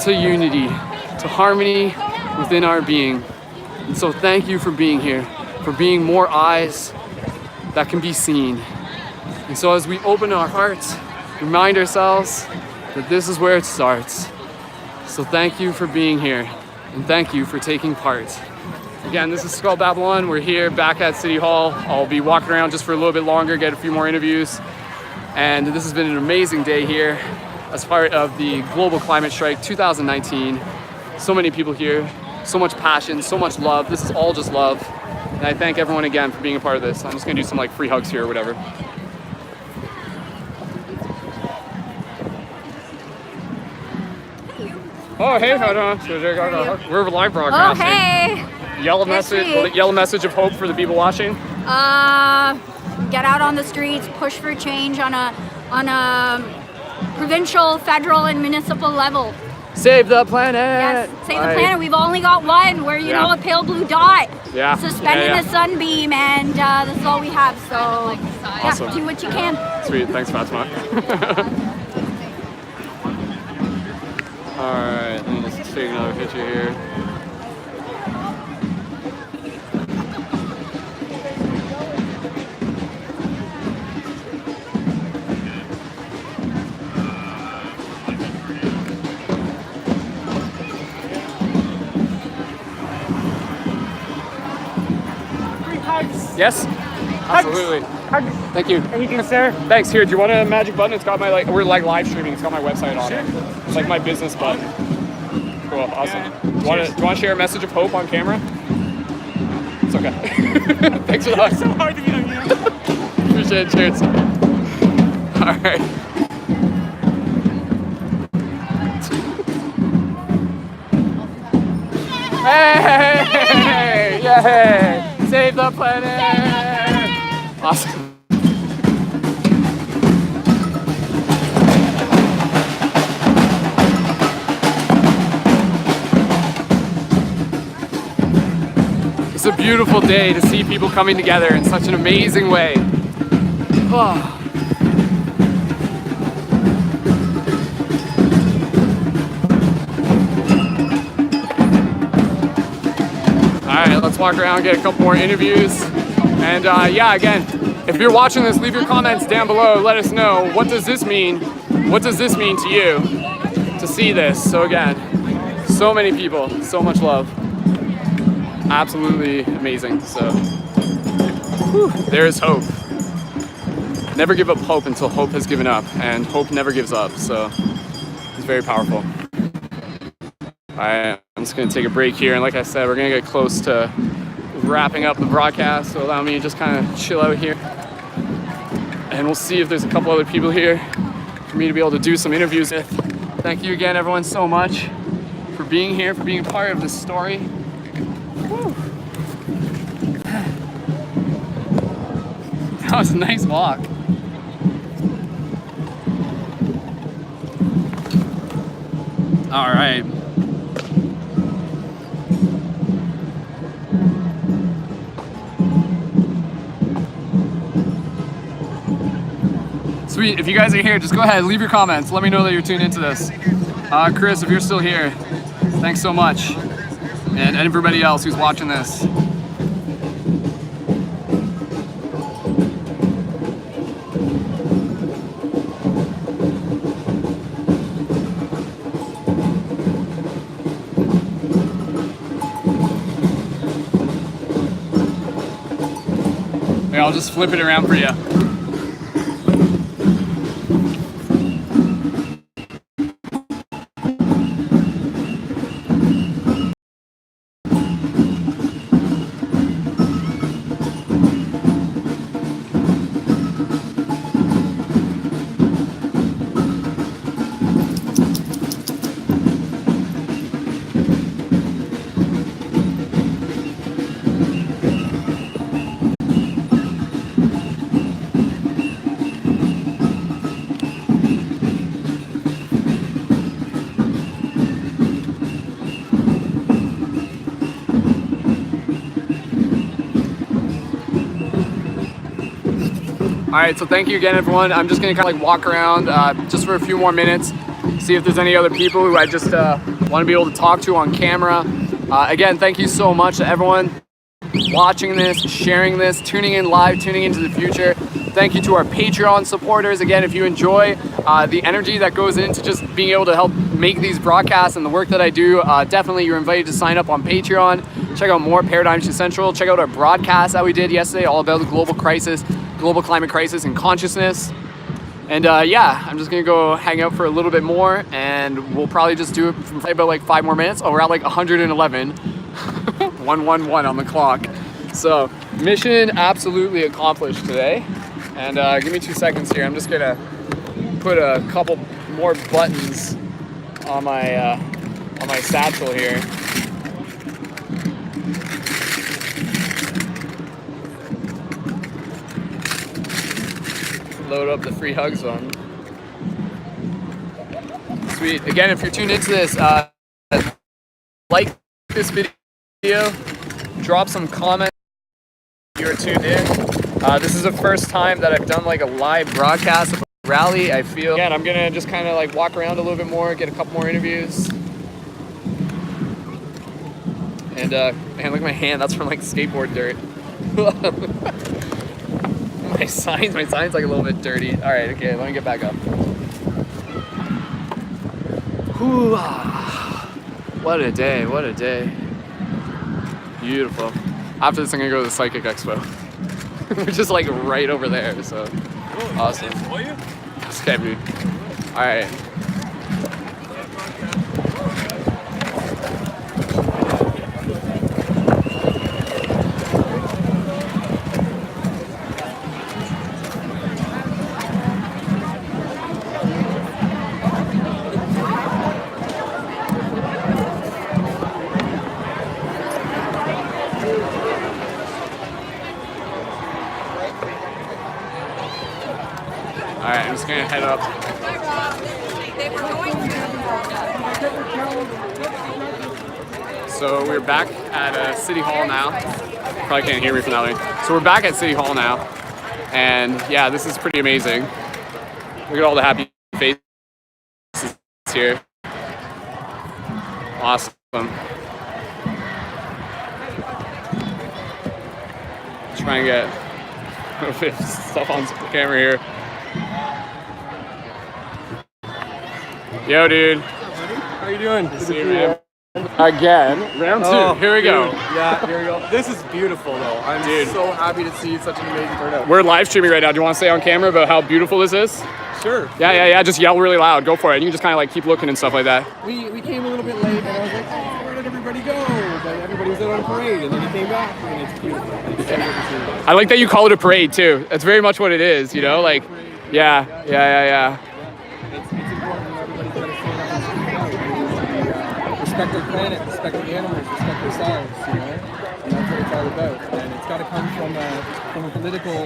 to unity, to harmony within our being. And so thank you for being here, for being more eyes that can be seen. And so as we open our hearts, remind ourselves that this is where it starts. So thank you for being here, and thank you for taking part. Again, this is Skull Babylon. We're here back at City Hall. I'll be walking around just for a little bit longer, get a few more interviews. And this has been an amazing day here as part of the Global Climate Strike 2019. So many people here, so much passion, so much love. This is all just love. And I thank everyone again for being a part of this. I'm just gonna do some like free hugs here or whatever. Oh, hey, we're live broadcasting. Oh, hey. Yellow message of hope for the people watching. Get out on the streets, push for change on a provincial, federal, and municipal level. Save the planet. Yes, save the planet. We've only got one. We're a pale blue dot. Yeah. Suspending a sunbeam, and this is all we have. So awesome. Do what you can. Sweet. Thanks, Fatima. All right, let me just take another picture here. Yes, absolutely. Hugs. Thank you. Anything, sir? Thanks. Here, do you want a magic button? It's got my we're like live streaming. It's got my website on it. It's like my business button. Cool. Awesome. Do you want to share a message of hope on camera? It's okay. Thanks for the hug. It's so hard to be on you. Appreciate it. Cheers. All right. Hey! Yay! Save the planet! Awesome. It's a beautiful day to see people coming together in such an amazing way. Oh. Alright, let's walk around, get a couple more interviews. And yeah, again, if you're watching this, leave your comments down below. Let us know, what does this mean? What does this mean to you to see this? So again, so many people, so much love. Absolutely amazing. So, whew, there is hope. Never give up hope until hope has given up, and hope never gives up. So, it's very powerful. I'm just gonna take a break here, and like I said, we're gonna get close to wrapping up the broadcast, so allow me to just kind of chill out here. And we'll see if there's a couple other people here for me to be able to do some interviews with. Thank you again, everyone, so much for being here, for being a part of this story. Whew. That was a nice walk. All right. Sweet, if you guys are here, just go ahead, leave your comments. Let me know that you're tuned into this. Chris, if you're still here, thanks so much. And everybody else who's watching this. Here, I'll just flip it around for you. right, so thank you again, everyone. I'm just gonna kind of like walk around just for a few more minutes, see if there's any other people who I just want to be able to talk to on camera. Again, thank you so much to everyone watching this, sharing this, tuning in live, tuning into the future. Thank you to our Patreon supporters. Again, if you enjoy the energy that goes into just being able to help make these broadcasts and the work that I do, definitely you're invited to sign up on Patreon. Check out more Paradigm Shift Central. Check out our broadcast that we did yesterday, all about the global crisis, global climate crisis and consciousness. And yeah, I'm just gonna go hang out for a little bit more, and we'll probably just do it for about like 5 more minutes. Oh, we're at like 111. 111 on the clock. So mission absolutely accomplished today. And give me 2 seconds here. I'm just gonna put a couple more buttons on my satchel here. Load up the free hug zone. Sweet. Again, if you're tuned into this, like this video, drop some comments if you're tuned in. This is the first time that I've done like a live broadcast of a rally. I feel, again, I'm gonna just kind of like walk around a little bit more, get a couple more interviews. And man, look at my hand, that's from like skateboard dirt. My sign's like a little bit dirty. All right, okay, let me get back up. Whew. What a day, what a day. Beautiful. After this, I'm gonna go to the Psychic Expo. We're just like right over there, so awesome. Okay, dude. All right. Alright, I'm just gonna head up. So we're back at City Hall now. Probably can't hear me from that way. So we're back at City Hall now. And yeah, this is pretty amazing. Look at all the happy faces here. Awesome. Try and get a bit of stuff on camera here. Yo, dude. How you doing? Good to see you, man. Again, round 2. Here we go. Yeah, here we go. This is beautiful, though. I'm so happy to see such an amazing turnout. We're live streaming right now. Do you want to say on camera about how beautiful this is? Sure. Yeah. Just yell really loud. Go for it. You can just kind of like keep looking and stuff like that. We came a little bit late, and I was like, oh, where did everybody go? But everybody was out on a parade, and then we came back, and it's beautiful. It's so good to see. I like that you call it a parade too. That's very much what it is. You know, like, yeah. It's important that everybody's got to stand up and speak out. Respect their planet, respect the animals, respect themselves, you know? And that's what it's all about. And it's got to come from a political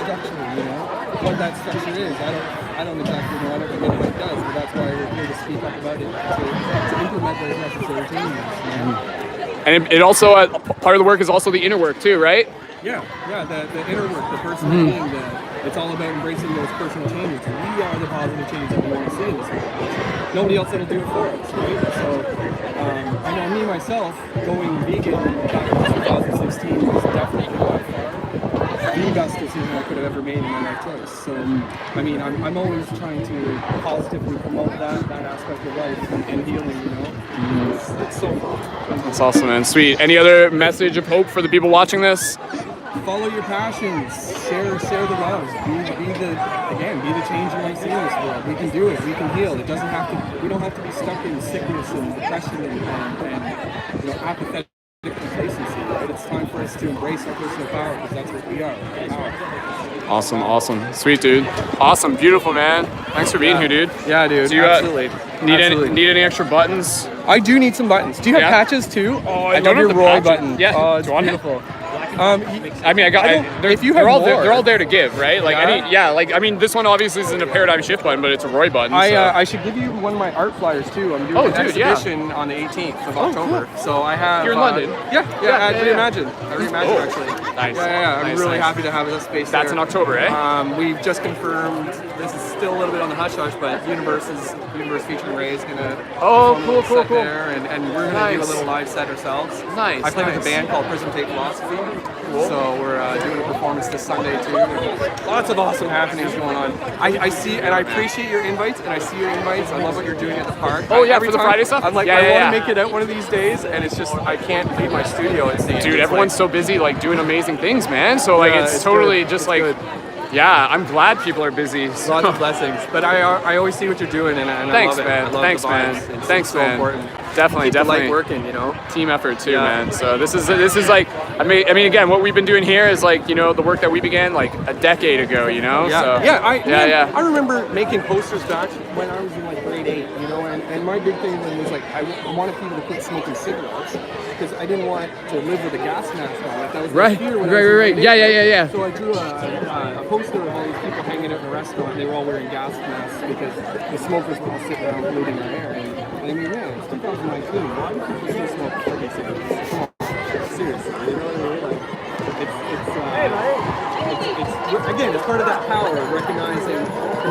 structure, you know? What that structure is, I don't exactly know. I don't think anybody does, but that's why we're here to speak up about it, to implement those necessary changes, you know? And it also, part of the work is also the inner work too, right? Yeah, the inner work, the personal being, it's all about embracing those personal changes. We are the positive change that we want to see in this world. Nobody else will do it for us, right? So, I know me, myself, going vegan back in 2016 was definitely the best decision I could have ever made in my life choice. So, I mean, I'm always trying to positively promote that aspect of life and healing, you know? It's so fun. That's awesome, man. Sweet. Any other message of hope for the people watching this? Follow your passions. Share the love. Be the change you want to see in this world. We can do it. We can heal. It doesn't have to. We don't have to be stuck in sickness and depression and apathetic complacency. Right? It's time for us to embrace our personal power because that's what we are. Awesome. Sweet, dude. Awesome. Beautiful, man. Thanks for being here, dude. Yeah, dude. So you, absolutely. Need any extra buttons? I do need some buttons. Do you have patches too? Oh, I love your Roy button. Yeah. Oh, it's beautiful. I mean, if you they're have all there, more. they're all there to give, right? Like, Yeah. I mean, this one obviously isn't a paradigm shift button, but it's a Roy button. I should give you one of my art flyers too. I'm doing an exhibition on the 18th of October. Cool. So I have. Here in London? Yeah, at Reimagine. At Reimagine, actually. Nice. Yeah. I'm Nice, really nice. happy to have this space. That's there. in October, eh? We've just confirmed. This is still a little bit on the hush hush, but Universe featuring Ray is gonna. Cool. There, and we're gonna do a little live set ourselves. Nice. I play with a band called Prism Tape Philosophy. Cool. So we're doing a performance this Sunday too. Lots of awesome happenings going on. I see and I appreciate your invites, and I see your invites. I love what you're doing at the park. Oh yeah, Every for the time, Friday stuff. I'm like, yeah, I want yeah. to make it out one of these days, and it's just I can't leave my studio. It seems. Dude, It's everyone's like, so busy, like doing amazing things, man. So like, Yeah, it's it's totally good. just It's like, good. yeah, I'm glad people are busy. So. Lots of blessings, but I always see what you're doing, and Thanks, I love it. man. I love Thanks, the man. vibes. It's Thanks, so man. important. Definitely, Keep the definitely. light working, you know. Team effort too, Yeah. man. So this is like, I mean, again, what we've been doing here is like, you know, the work that we began like a decade ago, you know. Yeah, So, yeah. I remember making posters back when I was in like grade 8, you know, and my big thing was like I wanted people to quit smoking cigarettes because I didn't want to live with a gas mask on. Like that was my fear when I was in Right. grade Yeah, 8. yeah. So I drew a poster of all these people hanging out in a restaurant. They were all wearing gas masks because the smokers were all sitting around polluting the air. And I mean, yeah, it's 2019. Why do people still smoke fucking cigarettes? Come on, seriously, you know what I mean? Like, it's again, it's part of that power of recognizing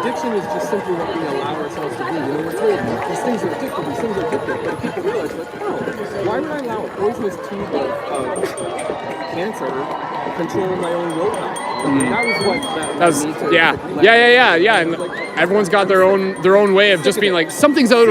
addiction is just simply what we allow ourselves to be. You know, we're told these things are addictive, but if people realize, like, oh, why would I allow a poisonous tube of cancer controlling my own willpower? That was what that was. Yeah. And everyone's got their own way of just being like, something's out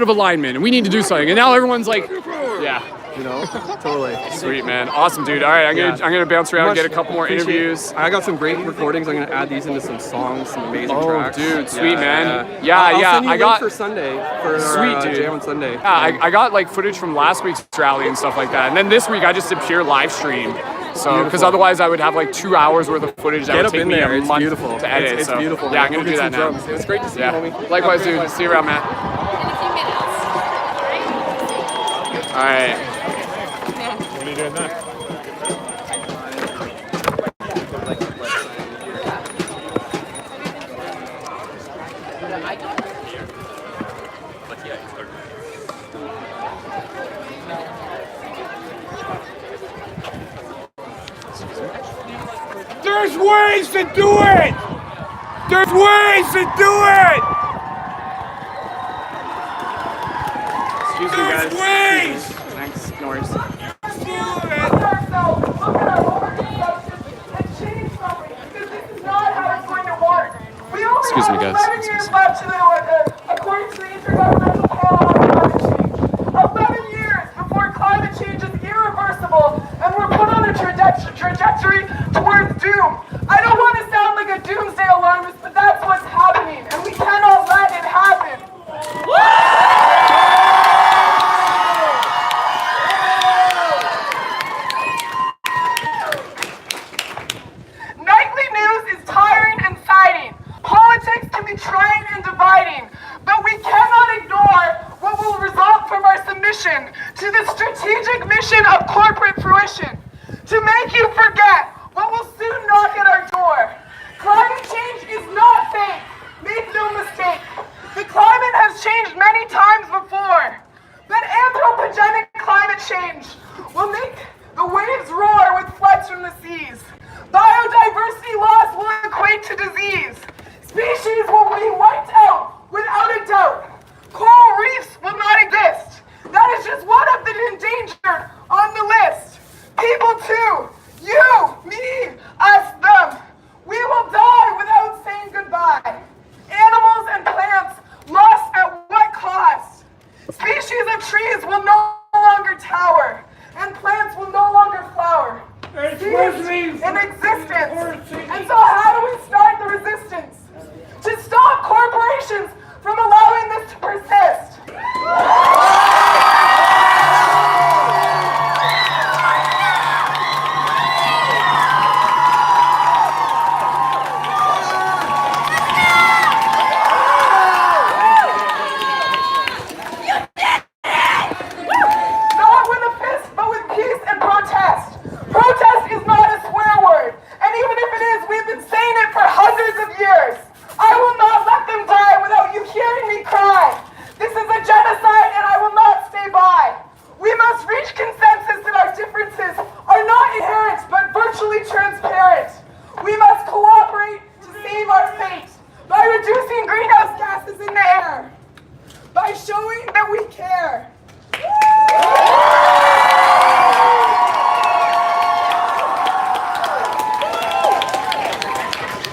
of alignment, and we need to do something. And now everyone's like, yeah. You know, totally. Sweet, man. Awesome, dude. All right, I'm gonna bounce around and get a couple more interviews. I got some great recordings. I'm gonna add these into some songs, some amazing tracks. Dude, sweet, man. I'll Yeah. send you I got for Sunday for sweet, our, dude. jam on Sunday. Yeah, I got like footage from last week's rally and stuff like that, and then this week I just did pure live stream. So, because otherwise I would have like 2 hours worth of footage that Get would up take in me there. a It's month beautiful. to edit. It's so, beautiful. Yeah, Man. I'm gonna Go do get that some now. drums. It was great to see you, homie. Likewise, dude. See you around, man. All right. What are you doing next? There's ways to do it! There's ways to do it! Excuse me, guys. There's ways! Thanks. No worries. Excuse me, guys. 11 years left to the, according to the Intergovernmental Panel on Climate Change. 11 years before climate change is irreversible and we're put on a trajectory towards doom. I don't want to sound like a doomsday alarmist, but that's what's happening, and we cannot let it happen. Nightly news is tiring and siding. Politics can be trying and dividing, but we cannot ignore what will result from our submission to the strategic mission of corporate fruition. To make you forget what will soon knock at our door. Climate change is not fake. Make no mistake. The climate has changed many times before, but anthropogenic climate change will make the waves roar with floods from the seas. Biodiversity loss will equate to disease. Species will be wiped out without a doubt. Coral reefs will not exist. That is just one of the endangered on the list. People too. You, me, us, them. We will die without saying goodbye. Animals and plants lost at what cost? Species of trees will no longer tower, and plants will no longer flower. Seeds in existence. And so how do we start the resistance? To stop corporations from allowing this to persist. by showing that we care.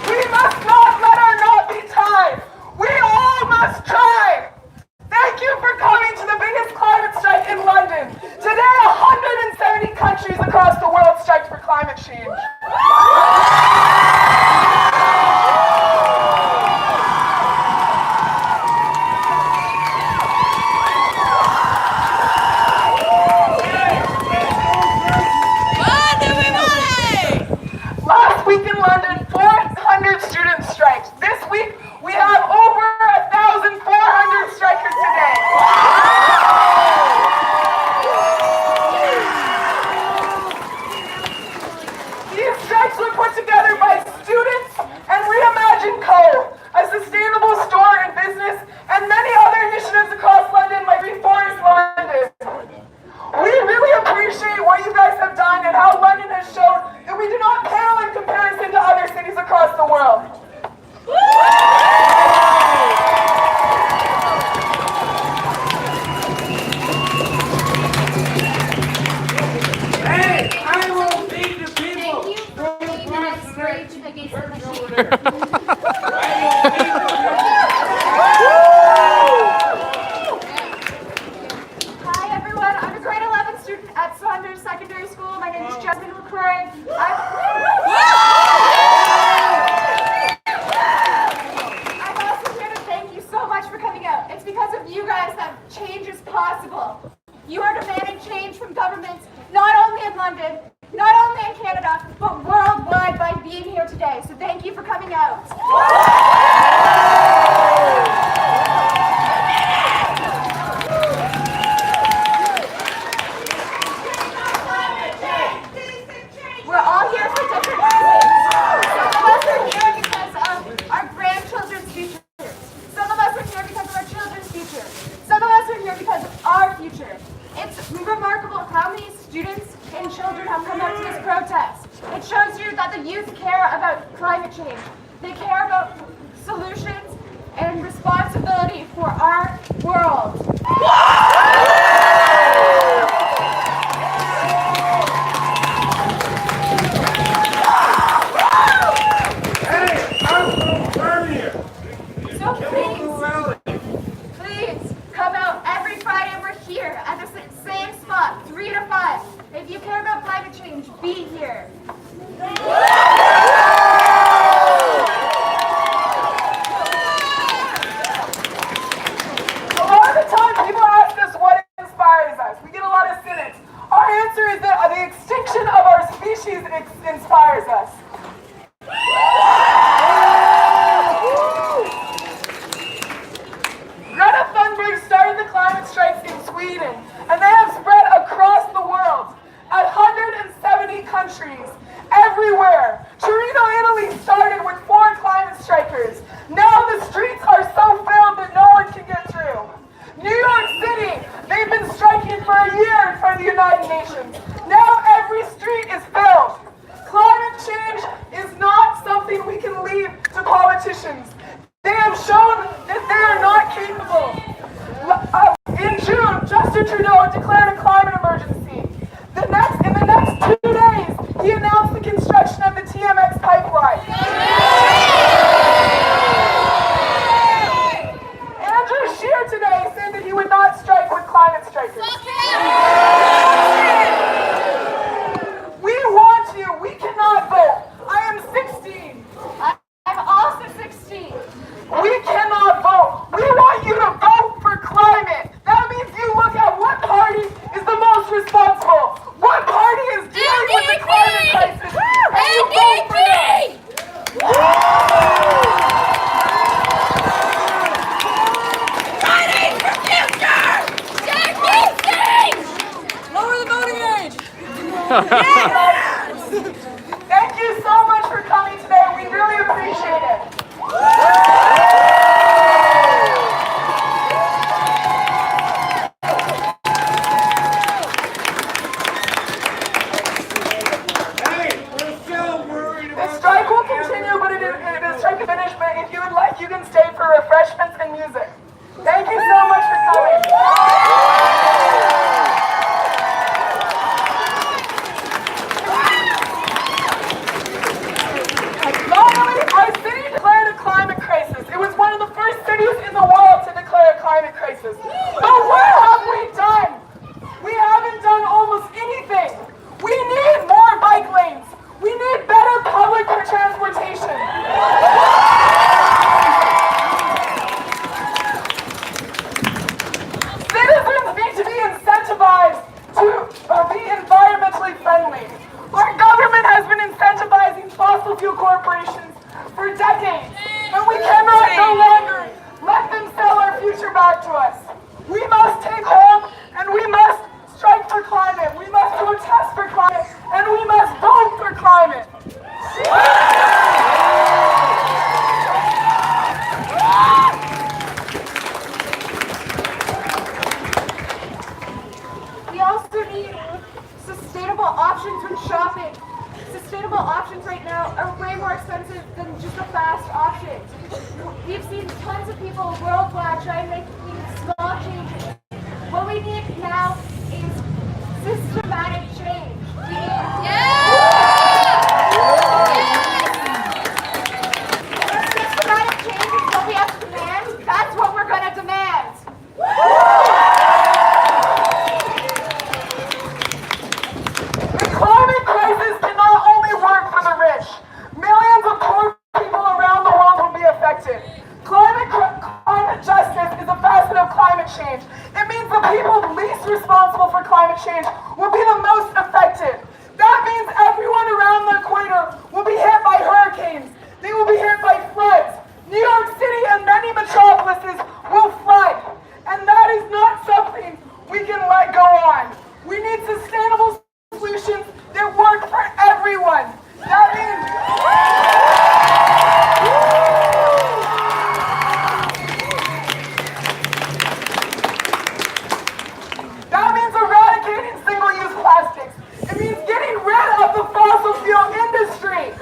We must not let our knot be tied. We all must try. Thank you for coming to the biggest climate strike in London. Today, 170 countries across the world striked for climate change. Last week in London, 400 students striked. This week, we have over 1,400 strikers today. These strikes were put together by students and Reimagine Co., a sustainable store and business, and many other initiatives across London like Reforest London. We really appreciate what you guys have done and how London has shown that we do not pale in comparison to other cities across the world. Hey, I will beat the people. Thank you for being on rage against the machine. Hi everyone, I'm a grade 11 student at Saunders Secondary School. My name is Jasmine McCrory. I'm also here to thank you so much for coming out. It's because of you guys that change is possible. You are demanding change from governments, not only in London, not only in Canada, but worldwide by being here today. So thank you for coming out. We're all here for different reasons. Some of us are here because of our grandchildren's future. Some of us are here because of our children's future. Some of us are here because of our future. It's remarkable how many students and children have come out to this protest. It shows you that the youth care about climate change. They care about solutions and responsibility for our world. So please come out every Friday. We're here at the same spot, 3 to 5. If you care about climate change, be here. A lot of the time, people ask us what inspires us. We get a lot of cynics. Our answer is that the extinction of our species inspires us. Greta Thunberg started the climate strikes in Sweden, and they have spread across the world, 170 countries, everywhere. Torino, Italy started with 4 climate strikers. Now the streets are so filled that no one can get through. New York City, they've been striking for a year in front of the United Nations. Now every street is filled. Climate change is not something we can leave to politicians. They have shown that they are not capable. In June, Justin Trudeau declared a climate emergency. In the next 2 days, he announced the construction of the TMX pipeline. Andrew Scheer today said that he would not strike with climate strikers. We want you. We cannot vote. I am 16. I'm also 16. We cannot vote. We want you to vote for climate. That means you look at what party is the most responsible. What party is dealing with the climate crisis? And you vote for them. Fridays for future! Lower the voting age! Thank you so much for coming today. We really appreciate it. The strike will continue, but the strike is finished. But if you would like, you can stay for refreshments and music. Thank you so much for coming. places. But what have we done? We haven't done almost anything. We need more bike lanes. We need better public transportation. Citizens need to be incentivized to be environmentally friendly. Our government has been incentivizing fossil fuel corporations for decades, and we cannot no longer let them sell our future back to us. We must take hold, and we must strike for climate. We must protest for climate, and we must vote for climate. We also need sustainable options when shopping. Sustainable options right now are way more expensive than just a fast option. We've seen tons of people worldwide try and make small changes. What we need now is systematic change. Systematic change is what we have to demand. That's what we're going to demand. The climate crisis cannot only work for the rich. Millions of poor people around the world will be affected. Climate justice is a facet of climate change. It means the people least responsible for climate change will be the most affected. That means everyone around the equator will be hit by hurricanes. They will be hit by floods. New York City and many metropolises will flood. And that is not something we can let go on. We need sustainable solutions that work for everyone. That means eradicating single-use plastics. It means getting rid of the fossil fuel industry.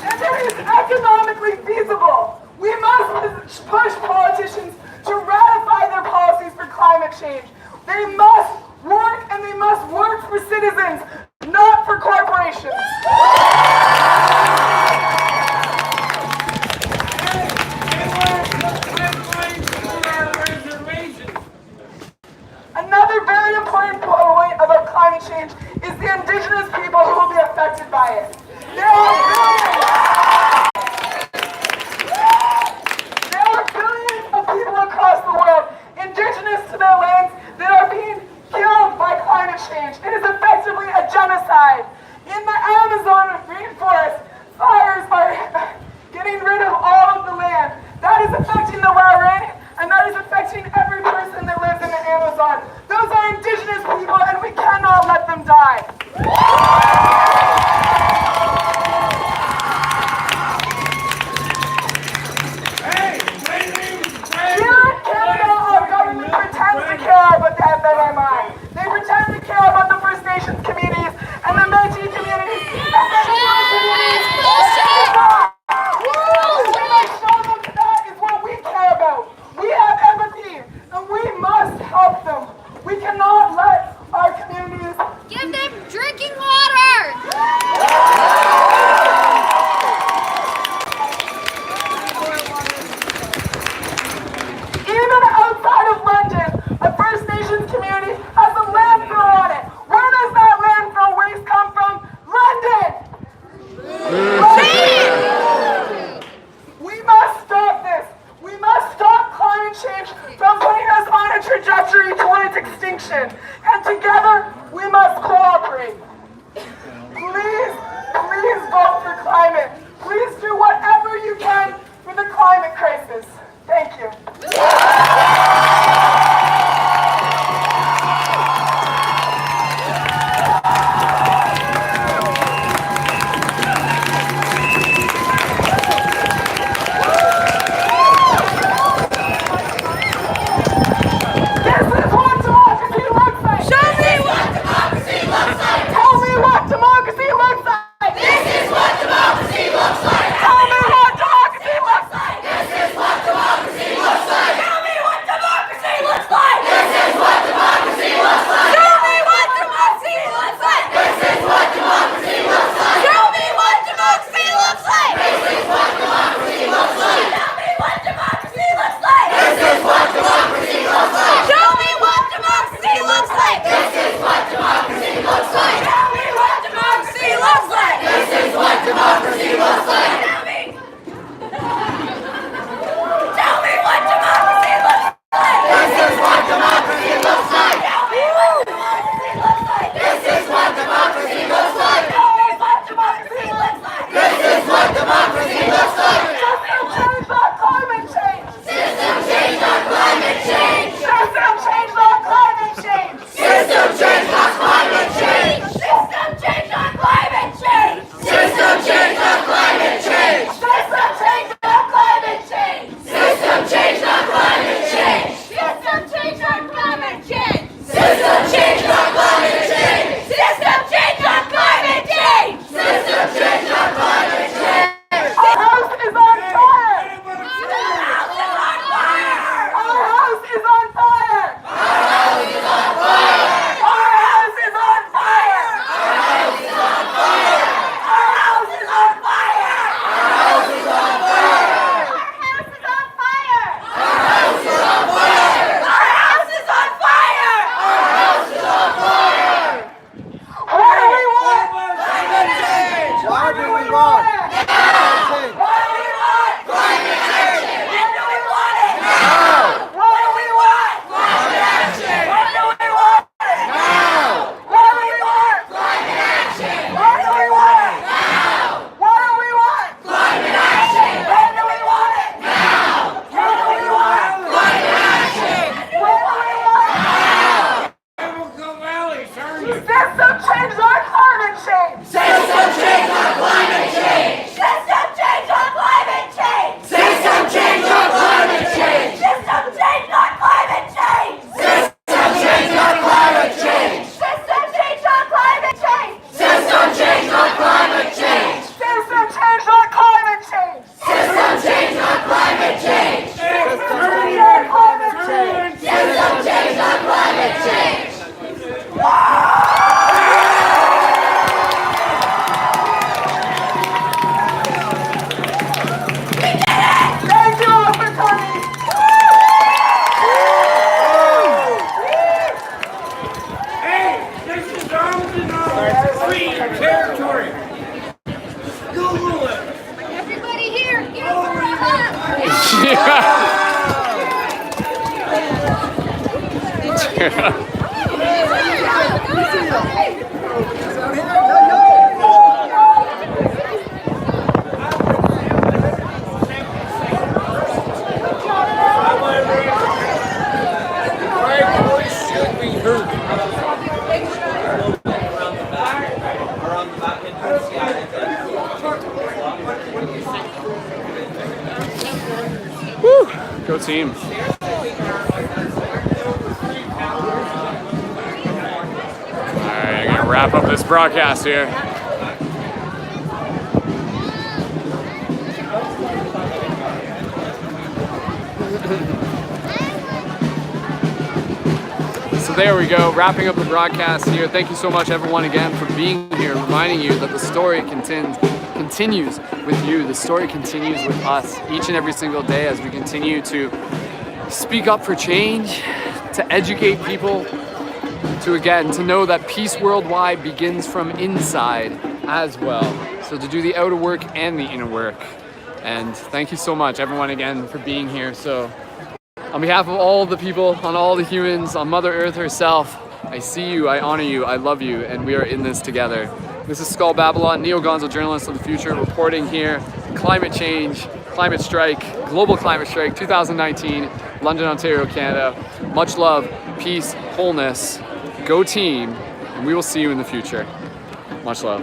And it is economically feasible. We must push politicians to ratify their policies for climate change. They must work, and they must work for citizens, not for corporations. Another very important point about climate change is the indigenous people who will be affected by it. There are billions of people across the world, indigenous to their lands, that are being killed by climate change. It is effectively a genocide. In the Amazon rainforest, fires are getting rid of all of the land. That is affecting the Wairani, and that is affecting every person that lives in the Amazon. Those are indigenous people, and we cannot let them die. Reclaim your territory. Google it. Everybody here, get over Woo! Go team. Alright, I'm gonna wrap up this broadcast here. So there we go, wrapping up the broadcast here. Thank you so much everyone again for being here, reminding you that the story continues with you. The story continues with us each and every single day as we continue to speak up for change, to educate people, to know that peace worldwide begins from inside as well. So to do the outer work and the inner work. And thank you so much everyone again for being here. So on behalf of all the people, on all the humans, on Mother Earth herself, I see you, I honor you, I love you, and we are in this together. This is Skull Babylon, Neo Gonzo journalist of the future, reporting here. Climate change, climate strike, global climate strike 2019, London, Ontario, Canada. Much love, peace, wholeness. Go team, and we will see you in the future. Much love.